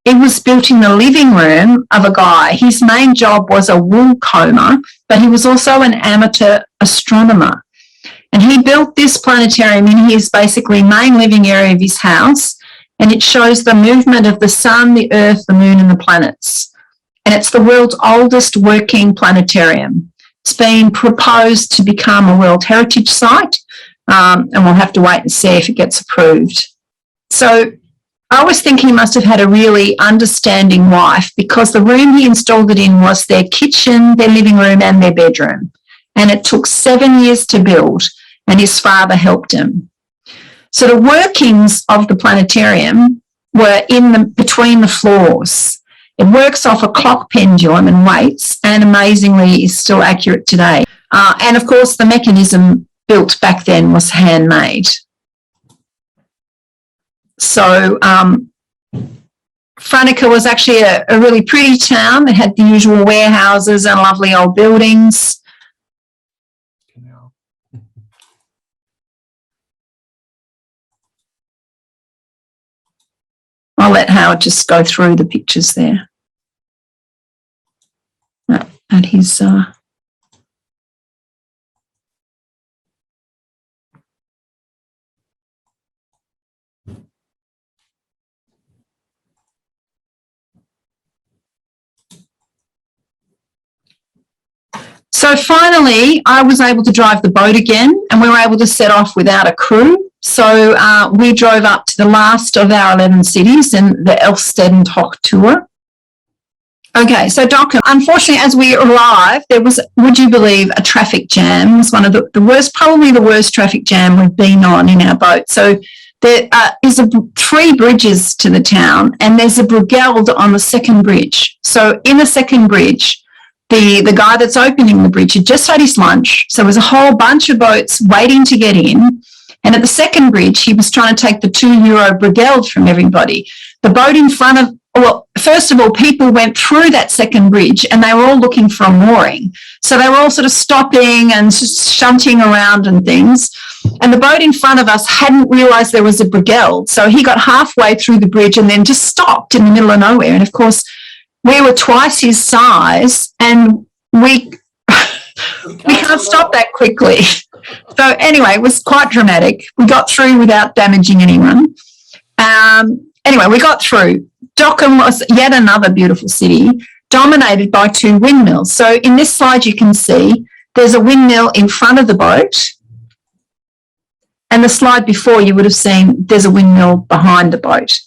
It was built in the living room of a guy. His main job was a wool comber, but he was also an amateur astronomer. And he built this planetarium in his basically main living area of his house, and it shows the movement of the sun, the earth, the moon, and the planets. And it's the world's oldest working planetarium. It's been proposed to become a World Heritage Site, and we'll have to wait and see if it gets approved. So I always think he must have had a really understanding wife, because the room he installed it in was their kitchen, their living room, and their bedroom. And it took 7 years to build, and his father helped him. So the workings of the planetarium were between the floors. It works off a clock pendulum and weights, and amazingly is still accurate today. And of course, the mechanism built back then was handmade. So Franeker was actually a really pretty town. It had the usual warehouses and lovely old buildings. I'll let Howard just go through the pictures there. At his So finally, I was able to drive the boat again, and we were able to set off without a crew. So we drove up to the last of our 11 cities in the Elfstead Hock tour. Okay, so Dockham, unfortunately, as we arrived, there was, would you believe, a traffic jam. It was one of the worst, probably the worst traffic jam we've been on in our boat. So there is 3 bridges to the town, and there's a brigeld on the second bridge. So in the second bridge, the guy that's opening the bridge had just had his lunch. So there was a whole bunch of boats waiting to get in. And at the second bridge, he was trying to take the €2 brigeld from everybody. The boat in front of, well, first of all, people went through that second bridge and they were all looking for a mooring. So they were all sort of stopping and shunting around and things. And the boat in front of us hadn't realised there was a brigeld. So he got halfway through the bridge and then just stopped in the middle of nowhere. And of course, we were twice his size and we can't stop that quickly. So anyway, it was quite dramatic. We got through without damaging anyone. Anyway, we got through. Dockham was yet another beautiful city, dominated by 2 windmills. So in this slide, you can see there's a windmill in front of the boat. And the slide before, you would have seen there's a windmill behind the boat.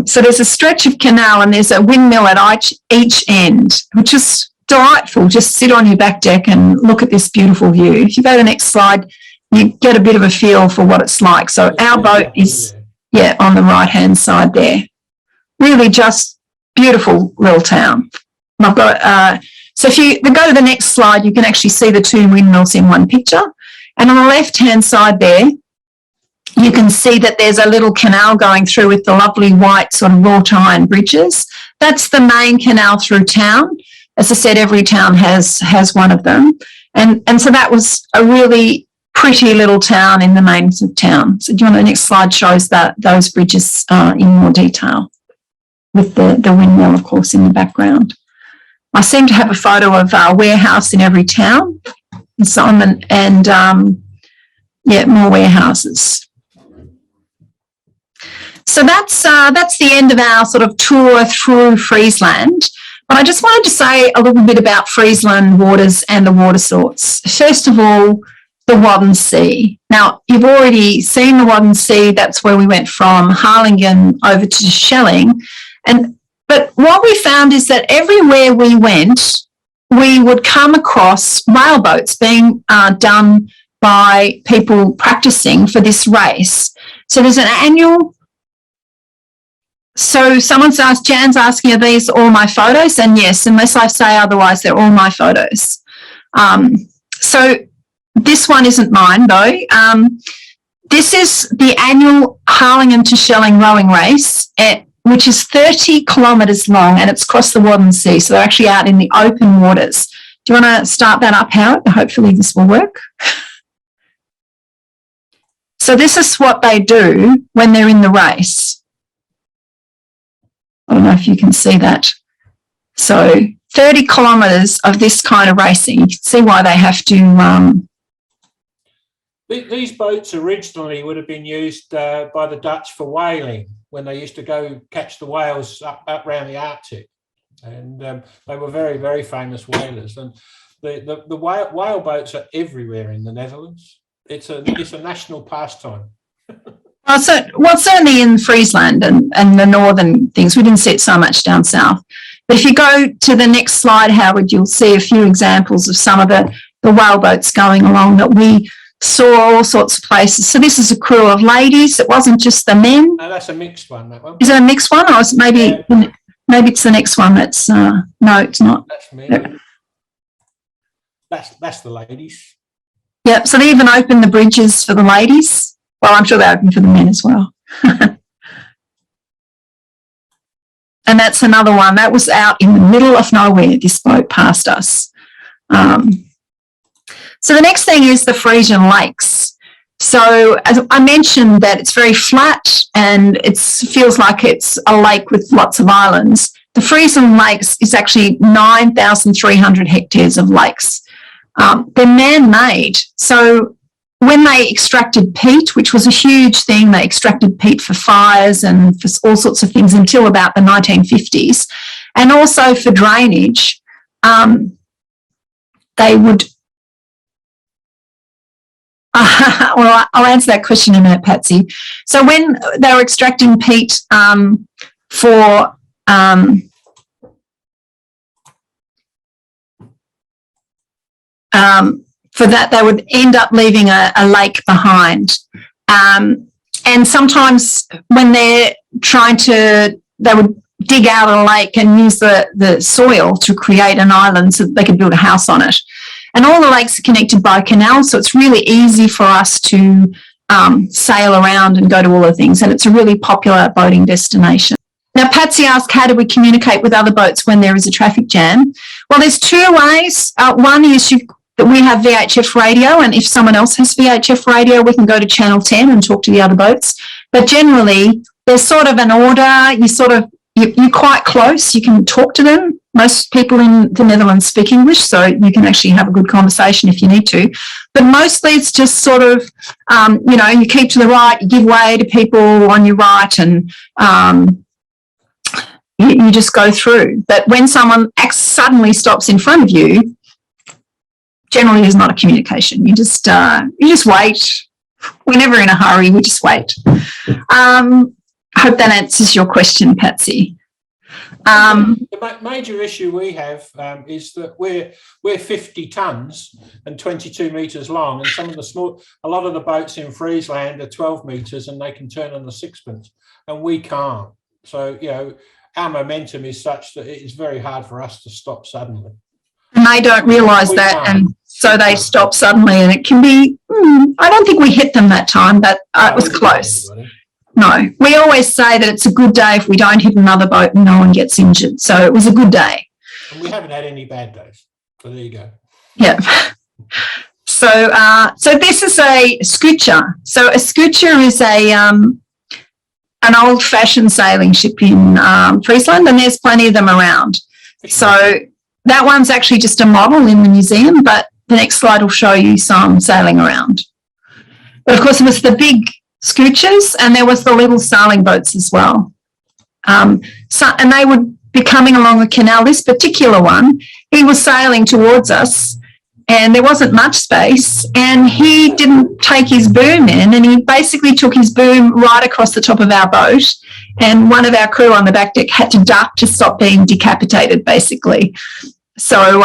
So there's a stretch of canal and there's a windmill at each end, which is delightful. Just sit on your back deck and look at this beautiful view. If you go to the next slide, you get a bit of a feel for what it's like. So our boat is, yeah, on the right-hand side there. Really just beautiful little town. And I've got, so if you go to the next slide, you can actually see the 2 windmills in one picture. And on the left-hand side there, you can see that there's a little canal going through with the lovely white sort of wrought iron bridges. That's the main canal through town. As I said, every town has one of them. And so that was a really pretty little town in the main of town. So do you want the next slide shows those bridges in more detail with the windmill, of course, in the background. I seem to have a photo of a warehouse in every town. And so on yeah, more warehouses. So that's the end of our sort of tour through Friesland. But I just wanted to say a little bit about Friesland waters and the water sorts. First of all, the Wadden Sea. Now, you've already seen the Wadden Sea. That's where we went from Harlingen over to Schelling. But what we found is that everywhere we went, we would come across whaleboats being done by people practicing for this race. So there's an annual... So someone's asked, Jan's asking, are these all my photos? And yes, unless I say otherwise, they're all my photos. So this one isn't mine though. This is the annual Harlingen to Schelling rowing race, which is 30 kilometres long, and it's across the Wadden Sea. So they're actually out in the open waters. Do you want to start that up, Howard? Hopefully this will work. So this is what they do when they're in the race. I don't know if you can see that. So 30 kilometres of this kind of racing. You can see why they have to... These boats originally would have been used by the Dutch for whaling when they used to go catch the whales up around the Arctic. And they were very, very famous whalers. And the whale boats are everywhere in the Netherlands. It's a national pastime. Well, certainly in Friesland and the northern things. We didn't see it so much down south. But if you go to the next slide, Howard, you'll see a few examples of some of the whaleboats going along that we saw all sorts of places. So this is a crew of ladies. It wasn't just the men. No, that's a mixed one, that one. Is it a mixed one? Or is it maybe it's the next one that's... no, it's not. That's me. Yep. That's the ladies. Yep, so they even opened the bridges for the ladies. Well, I'm sure they open for the men as well. And that's another one. That was out in the middle of nowhere, this boat passed us. So the next thing is the Frisian Lakes. So as I mentioned that it's very flat and it feels like it's a lake with lots of islands. The Friesland Lakes is actually 9,300 hectares of lakes. They're man-made. So when they extracted peat, which was a huge thing, they extracted peat for fires and for all sorts of things until about the 1950s, and also for drainage, they would well, I'll answer that question in a minute, Patsy. So when they were extracting peat for that, they would end up leaving a lake behind. And sometimes when they're they would dig out a lake and use the soil to create an island so that they could build a house on it. And all the lakes are connected by a canal, so it's really easy for us to sail around and go to all the things. And it's a really popular boating destination. Now, Patsy asked, how do we communicate with other boats when there is a traffic jam? Well, there's two ways. One is that we have VHF radio, and if someone else has VHF radio, we can go to channel 10 and talk to the other boats. But generally, there's sort of an order. You're quite close. You can talk to them. Most people in the Netherlands speak English, so you can actually have a good conversation if you need to. But mostly it's just sort of, you keep to the right, you give way to people on your right, and you just go through. But when someone suddenly stops in front of you, generally there's not a communication. You just wait. We're never in a hurry. We just wait. I hope that answers your question, Patsy. The major issue we have is that we're 50 tons and 22 metres long, and a lot of the boats in Friesland are 12 metres and they can turn on the sixpence, and we can't. So our momentum is such that it is very hard for us to stop suddenly. And they don't realise that, and so they stop suddenly, and it can be. I don't think we hit them that time, but it was close. No, we always say that it's a good day if we don't hit another boat and no one gets injured. So it was a good day. And we haven't had any bad days. So there you go. Yeah. So this is a scoocher. So a scoocher is an old-fashioned sailing ship in Friesland, and there's plenty of them around. So that one's actually just a model in the museum, but the next slide will show you some sailing around. But of course, it was the big scooters, and there was the little sailing boats as well. And they would be coming along the canal. This particular one, he was sailing towards us, and there wasn't much space, and he didn't take his boom in, and he basically took his boom right across the top of our boat, and one of our crew on the back deck had to duck to stop being decapitated, basically. So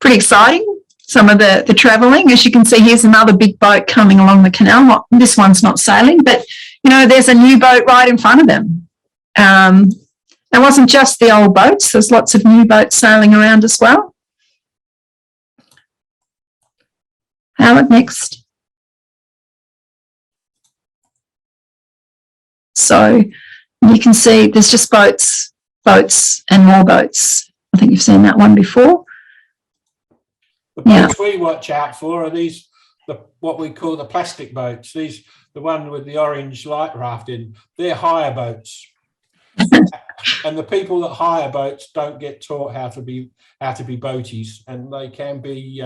pretty exciting. Some of the travelling. As you can see, here's another big boat coming along the canal. This one's not sailing, but, there's a new boat right in front of them. It wasn't just the old boats. There's lots of new boats sailing around as well. Howard, next. So you can see there's just boats, and more boats. I think you've seen that one before. The boats we watch out for are what we call the plastic boats. The one with the orange light raft in. They're hire boats, and the people that hire boats don't get taught how to be boaties, and they can be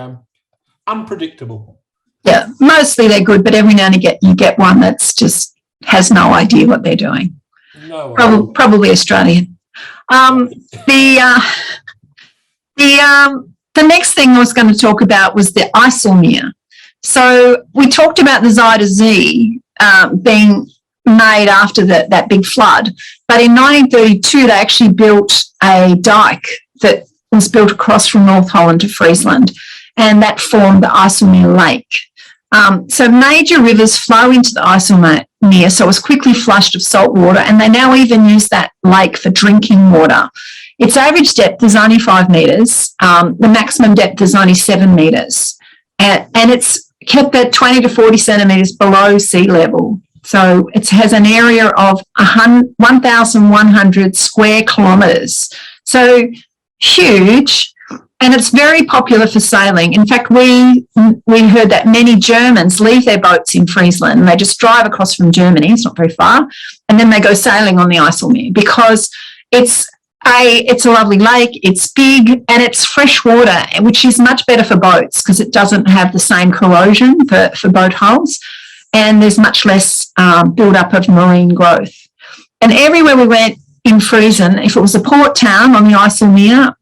unpredictable. Yeah, mostly they're good, but every now and again you get one that's just has no idea what they're doing. No, probably Australian. The next thing I was going to talk about was the IJsselmeer. So we talked about the Zuider Zee being made after that big flood, but in 1932 they actually built a dike that was built across from North Holland to Friesland, and that formed the IJsselmeer Lake. So major rivers flow into the IJsselmeer, so it was quickly flushed of salt water, and they now even use that lake for drinking water. Its average depth is only 5 metres. The maximum depth is only 7 metres. And it's kept at 20 to 40 centimetres below sea level. So it has an area of 1,100 square kilometres. So huge. and it's very popular for sailing. In fact, we heard that many Germans leave their boats in Friesland and they just drive across from Germany, it's not very far, and then they go sailing on the IJsselmeer because it's a lovely lake, it's big, and it's fresh water, which is much better for boats because it doesn't have the same corrosion for boat hulls, and there's much less build-up of marine growth. And everywhere we went in Friesland, if it was a port town on the IJsselmeer,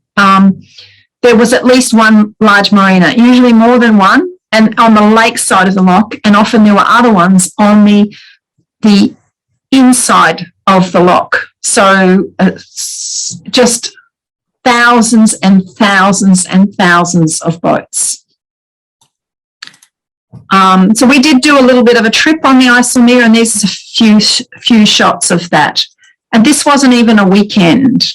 there was at least one large marina, usually more than one, and on the lake side of the loch, and often there were other ones on the inside of the loch. So just thousands and thousands and thousands of boats. So we did do a little bit of a trip on the IJsselmeer, and there's a few shots of that. And this wasn't even a weekend.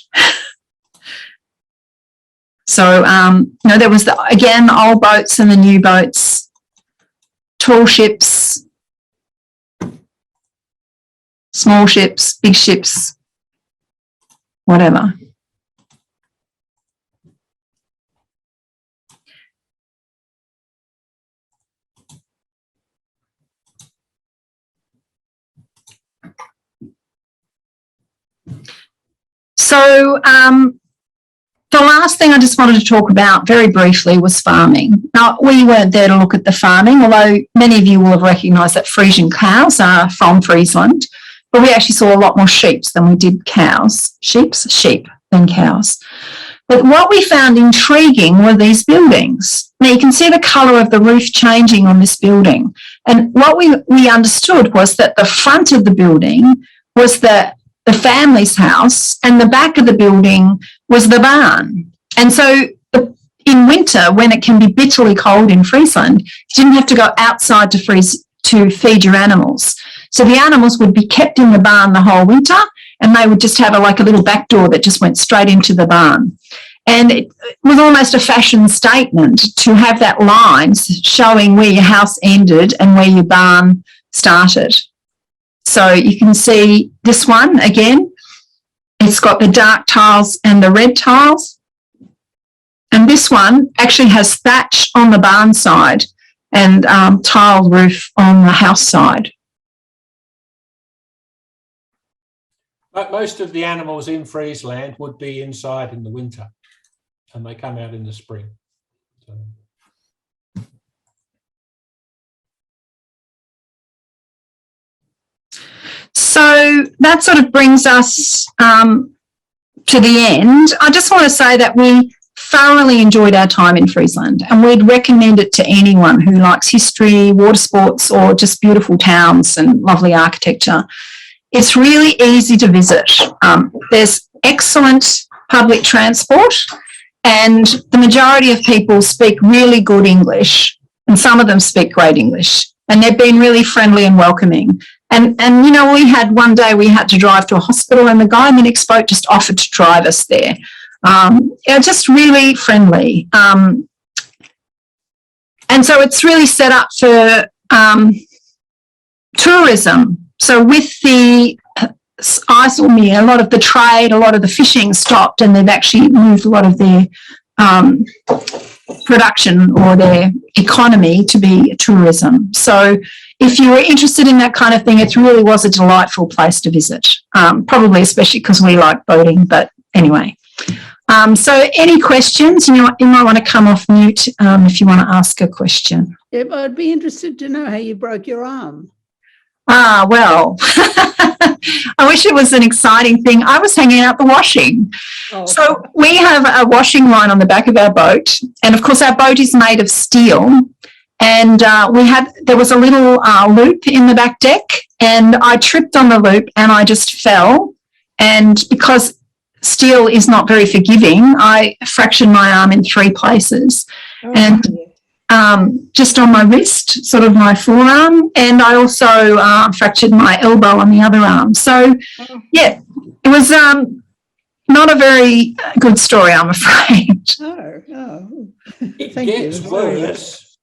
So, there was, the old boats and the new boats, tall ships, small ships, big ships, whatever. So, the last thing I just wanted to talk about very briefly was farming. Now, we weren't there to look at the farming, although many of you will have recognised that Frisian cows are from Friesland, but we actually saw a lot more sheep than we did cows. Sheep than cows. But what we found intriguing were these buildings. Now, you can see the colour of the roof changing on this building. And what we understood was that the front of the building was the family's house, and the back of the building was the barn. And so in winter, when it can be bitterly cold in Friesland, you didn't have to go outside to feed your animals. So the animals would be kept in the barn the whole winter, and they would just have a little back door that just went straight into the barn. And it was almost a fashion statement to have that line showing where your house ended and where your barn started. So you can see this one again. It's got the dark tiles and the red tiles. And this one actually has thatch on the barn side and tiled roof on the house side. But most of the animals in Friesland would be inside in the winter, and they come out in the spring. So that sort of brings us to the end. I just want to say that we thoroughly enjoyed our time in Friesland, and we'd recommend it to anyone who likes history, water sports, or just beautiful towns and lovely architecture. It's really easy to visit. There's excellent public transport, and the majority of people speak really good English, and some of them speak great English, and they've been really friendly and welcoming. And we had one day we had to drive to a hospital, and the guy in the next boat just offered to drive us there. Just really friendly. And so it's really set up for tourism. So with the IJsselmeer, a lot of the trade, a lot of the fishing stopped, and they've actually moved a lot of their production or their economy to be tourism. So if you were interested in that kind of thing, it really was a delightful place to visit, probably especially because we like boating, but anyway. So any questions? You might want to come off mute if you want to ask a question. Yeah, but I'd be interested to know how you broke your arm. Well, I wish it was an exciting thing. I was hanging out the washing. Oh. So we have a washing line on the back of our boat, and of course our boat is made of steel. And there was a little loop in the back deck, and I tripped on the loop and I just fell. And because steel is not very forgiving, I fractured my arm in 3 places. Oh, and just on my wrist, sort of my forearm, and I also fractured my elbow on the other arm. So, yeah, it was not a very good story, I'm afraid. Oh. It Thank gets you. worse.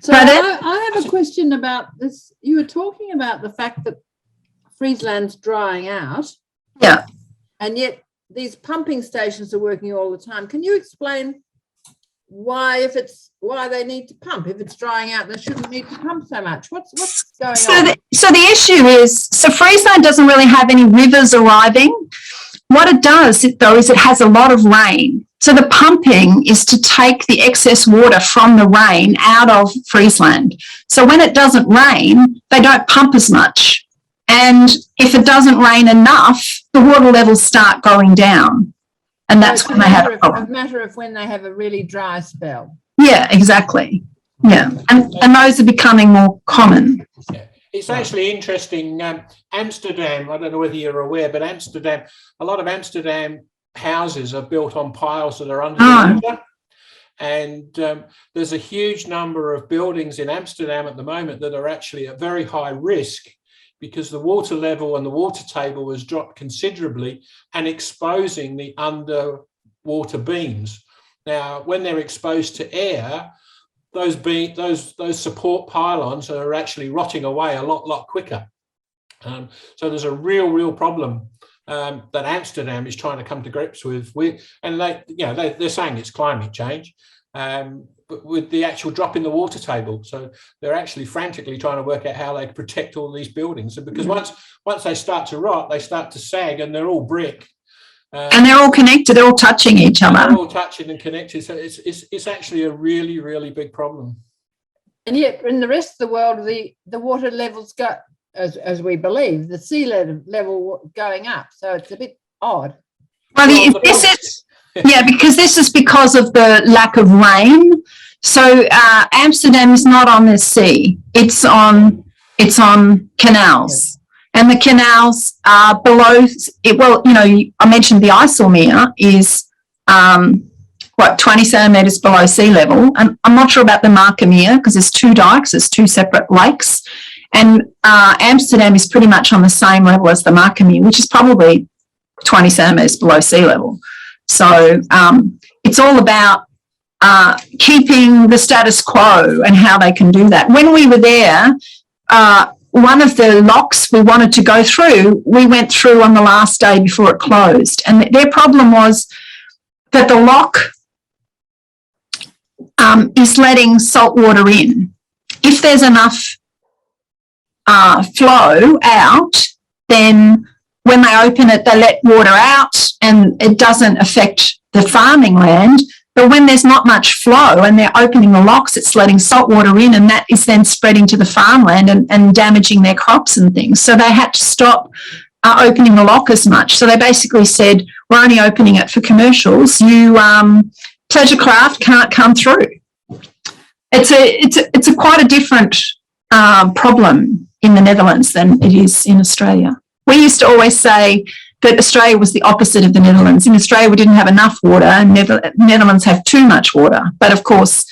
So I have a question about this. You were talking about the fact that Friesland's drying out. Yeah. And yet these pumping stations are working all the time. Can you explain why they need to pump? If it's drying out, they shouldn't need to pump so much. What's going on? So the issue is, Friesland doesn't really have any rivers arriving. What it does, though, is it has a lot of rain. So the pumping is to take the excess water from the rain out of Friesland. So when it doesn't rain, they don't pump as much. And if it doesn't rain enough, the water levels start going down. And that's when they have a problem. A matter of when they have a really dry spell. Yeah, exactly. Yeah. And those are becoming more common. Yeah. It's actually interesting. Amsterdam, I don't know whether you're aware, but a lot of Amsterdam houses are built on piles that are under the water. And there's a huge number of buildings in Amsterdam at the moment that are actually at very high risk because the water level and the water table has dropped considerably and exposing the underwater beams. Now, when they're exposed to air, those support pylons are actually rotting away a lot quicker. So there's a real problem that Amsterdam is trying to come to grips with, and they're saying it's climate change, but with the actual drop in the water table. So they're actually frantically trying to work out how they protect all these buildings. And because once they start to rot, they start to sag, and they're all brick. And they're all connected. They're all touching each other. They're all touching and connected. So it's actually a really big problem. And yet, in the rest of the world, the water levels go, as we believe, the sea level going up. So it's a bit odd. Well, because this is because of the lack of rain. So Amsterdam is not on the sea. It's on canals. And the canals are below it. Well, I mentioned the IJsselmeer is 20 centimetres below sea level. And I'm not sure about the Markermeer because there's two dikes, there's two separate lakes. And Amsterdam is pretty much on the same level as the Markermeer, which is probably 20 centimetres below sea level. So it's all about keeping the status quo and how they can do that. When we were there, one of the locks we wanted to go through, we went through on the last day before it closed. And their problem was that the lock is letting salt water in. If there's enough flow out, then when they open it, they let water out and it doesn't affect the farming land. But when there's not much flow and they're opening the locks, it's letting salt water in, and that is then spreading to the farmland and damaging their crops and things. So they had to stop opening the lock as much. So they basically said, we're only opening it for commercials. You pleasure craft can't come through. It's a quite a different problem in the Netherlands than it is in Australia. We used to always say that Australia was the opposite of the Netherlands. In Australia, we didn't have enough water, and Netherlands have too much water. But of course,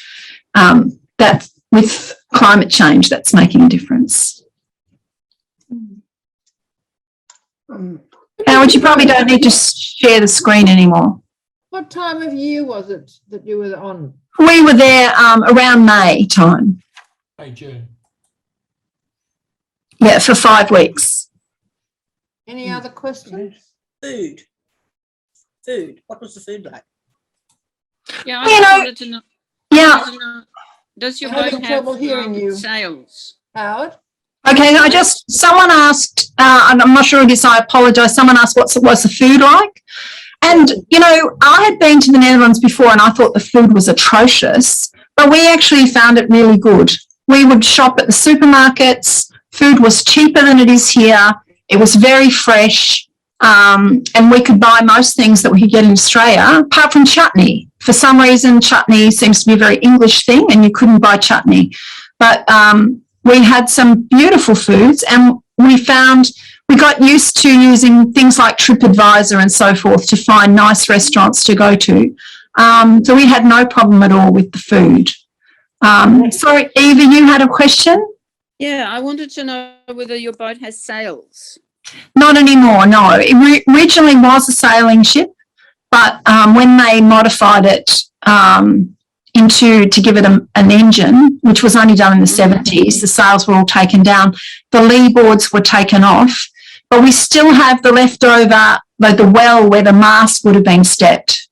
that with climate change, that's making a difference. Howard, you probably don't need to share the screen anymore. What time of year was it that you were on? We were there around May time. Hey, June. Yeah, for 5 weeks. Any other questions? Food. What was the food like? Yeah, I wanted to know. Yeah. Does your I'm having boat trouble have hearing you. sails? Howard? Okay, someone asked, and I'm not sure of this, I apologise, someone asked what's the food like? And, I had been to the Netherlands before and I thought the food was atrocious, but we actually found it really good. We would shop at the supermarkets, food was cheaper than it is here, it was very fresh, and we could buy most things that we could get in Australia, apart from chutney. For some reason, chutney seems to be a very English thing and you couldn't buy chutney. But we had some beautiful foods, and we got used to using things like TripAdvisor and so forth to find nice restaurants to go to. So we had no problem at all with the food. Sorry, Eva, you had a question? Yeah, I wanted to know whether your boat has sails. Not anymore, no. It originally was a sailing ship, but when they modified it to give it an engine, which was only done in the 70s, the sails were all taken down. The lee boards were taken off, but we still have the leftover like the well where the mast would have been stepped,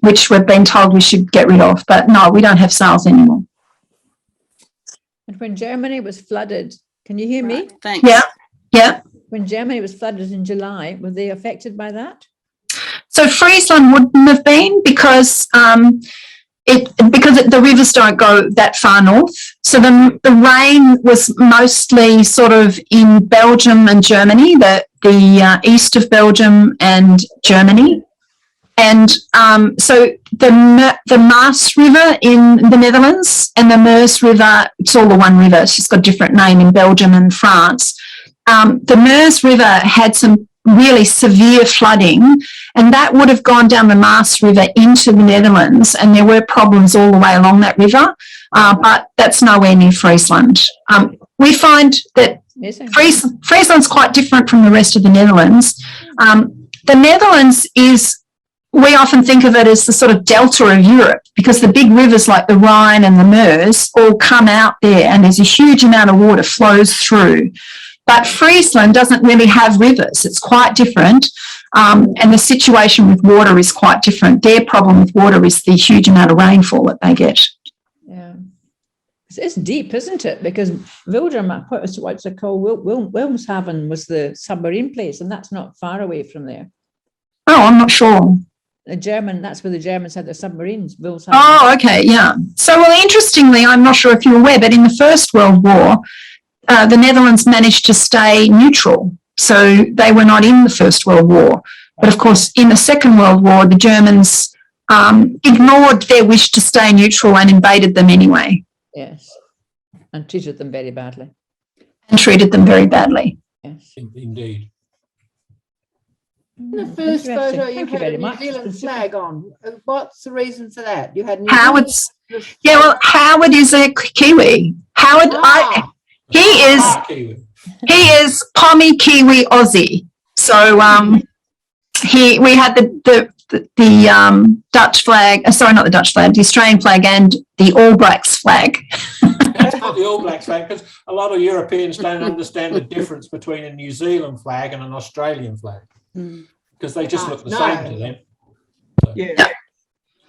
which we've been told we should get rid of. But no, we don't have sails anymore. And when Germany was flooded, can you hear me? Thanks. Yeah, yeah. When Germany was flooded in July, were they affected by that? So Friesland wouldn't have been because the rivers don't go that far north. So the rain was mostly sort of in Belgium and Germany, the east of Belgium and Germany. And so the Maas River in the Netherlands and the Meuse River, it's all the one river. It's just got a different name in Belgium and France. The Meuse River had some really severe flooding, and that would have gone down the Maas River into the Netherlands, and there were problems all the way along that river, but that's nowhere near Friesland. We find that Friesland's quite different from the rest of the Netherlands. The Netherlands we often think of it as the sort of delta of Europe, because the big rivers like the Rhine and the Meuse all come out there, and there's a huge amount of water flows through. But Friesland doesn't really have rivers. It's quite different. And the situation with water is quite different. Their problem with water is the huge amount of rainfall that they get. Yeah. It's deep, isn't it? Because what's it called? Wilhelmshaven was the submarine place, and that's not far away from there. Oh, I'm not sure. That's where the Germans had their submarines. Wilhelmshaven. Oh, okay, yeah. So, well, interestingly, I'm not sure if you're aware, but in the First World War, the Netherlands managed to stay neutral. So they were not in the First World War. But of course, in the Second World War, the Germans ignored their wish to stay neutral and invaded them anyway. Yes. And treated them very badly. And treated them very badly. Yes. Indeed. In the first photo, you had a New much. Zealand flag on. What's the reason for that? You had Howard's. Yeah, well, Howard is a Kiwi. Howard, he is Pommy Kiwi Aussie. So we had the Dutch flag. Sorry, not the Dutch flag. The Australian flag and the All Blacks flag. That's not the All Blacks flag, because a lot of Europeans don't understand the difference between a New Zealand flag and an Australian flag, because they just look the same to them. So, Yeah.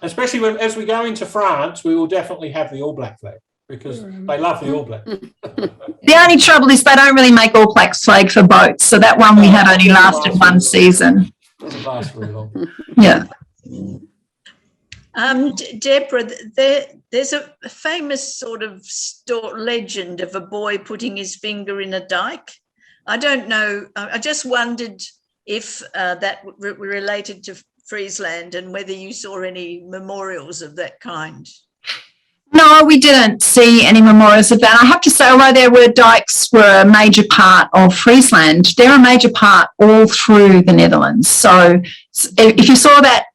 especially as we go into France, we will definitely have the All Black flag, because they love the All Black. The only trouble is they don't really make All Blacks flag for boats. So that one we had only lasted one season. Doesn't last very long. Yeah. Deborah, there's a famous sort of legend of a boy putting his finger in a dike. I don't know. I just wondered if that related to Friesland and whether you saw any memorials of that kind. No, we didn't see any memorials of that. I have to say, although there were dikes were a major part of Friesland, they're a major part all through the Netherlands. So if you saw that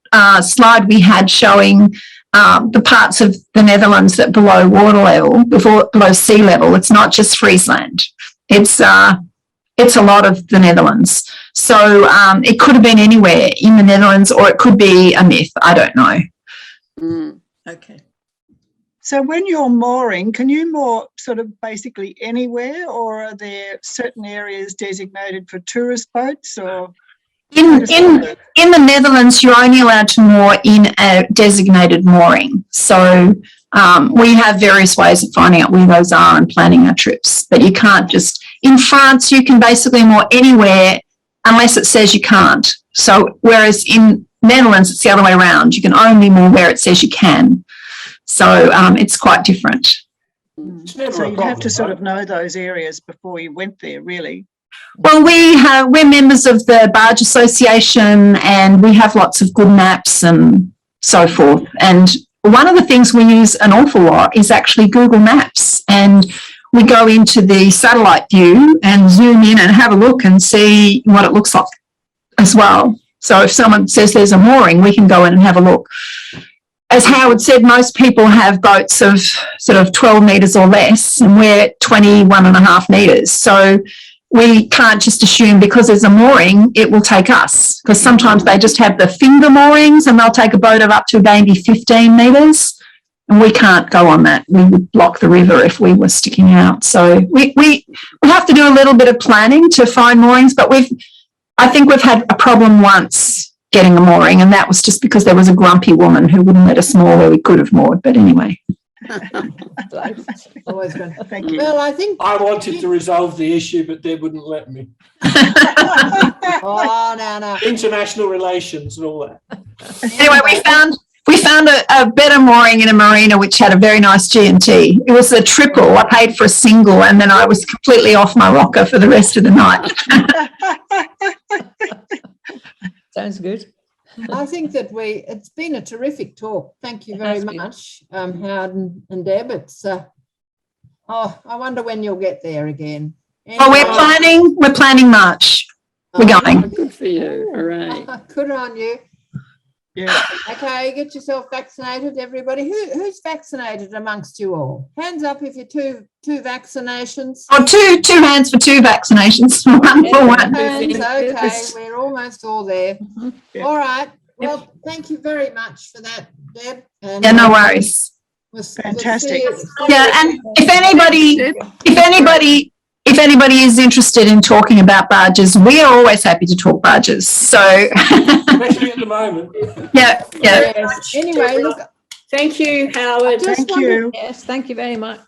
slide we had showing the parts of the Netherlands that below water level, below sea level, it's not just Friesland. It's a lot of the Netherlands. So it could have been anywhere in the Netherlands, or it could be a myth. I don't know. Okay. So when you're mooring, can you moor sort of basically anywhere, or are there certain areas designated for tourist boats? Or in the Netherlands, you're only allowed to moor in a designated mooring. So we have various ways of finding out where those are and planning our trips. But you can't just, in France, you can basically moor anywhere unless it says you can't. So whereas in Netherlands, it's the other way around. You can only moor where it says you can. So it's quite different. so you'd have to sort of know those areas before you went there, really. Well, we're members of the Barge Association, and we have lots of good maps and so forth. And one of the things we use an awful lot is actually Google Maps, and we go into the satellite view and zoom in and have a look and see what it looks like as well. So if someone says there's a mooring, we can go in and have a look. As Howard said, most people have boats of sort of 12 metres or less, and we're 21.5 metres. So we can't just assume because there's a mooring, it will take us, because sometimes they just have the finger moorings and they'll take a boat of up to maybe 15 metres, and we can't go on that. We would block the river if we were sticking out. So we have to do a little bit of planning to find moorings, but I think we've had a problem once getting a mooring, and that was just because there was a grumpy woman who wouldn't let us moor where we could have moored. But anyway. Always good. Thank you. Well, I think. I wanted to resolve the issue, but they wouldn't let me. Oh, no. International relations and all that. Anyway, we found a better mooring in a marina which had a very nice G&T. It was a triple. I paid for a single, and then I was completely off my rocker for the rest of the night. Sounds good. I think that it's been a terrific talk. Thank you very much, Howard and Deb. It's, I wonder when you'll get there again. Well, we're planning March. We're going. Good for you. Hooray. Good on you. Yeah. Okay, get yourself vaccinated, everybody. Who's vaccinated amongst you all? Hands up if you're two vaccinations. Oh, two hands for 2 vaccinations. One for one. Hands, okay, we're almost all there. Yeah. All right. Well, thank you very much for that, Deb. And, Yeah, no worries. Fantastic. Yeah, and if anybody is interested in talking about barges, we are always happy to talk barges. So, Especially at the moment. yeah. Yes. Anyway, look, Thank you, Howard. Just Thank wondered- you. Yes, thank you very much.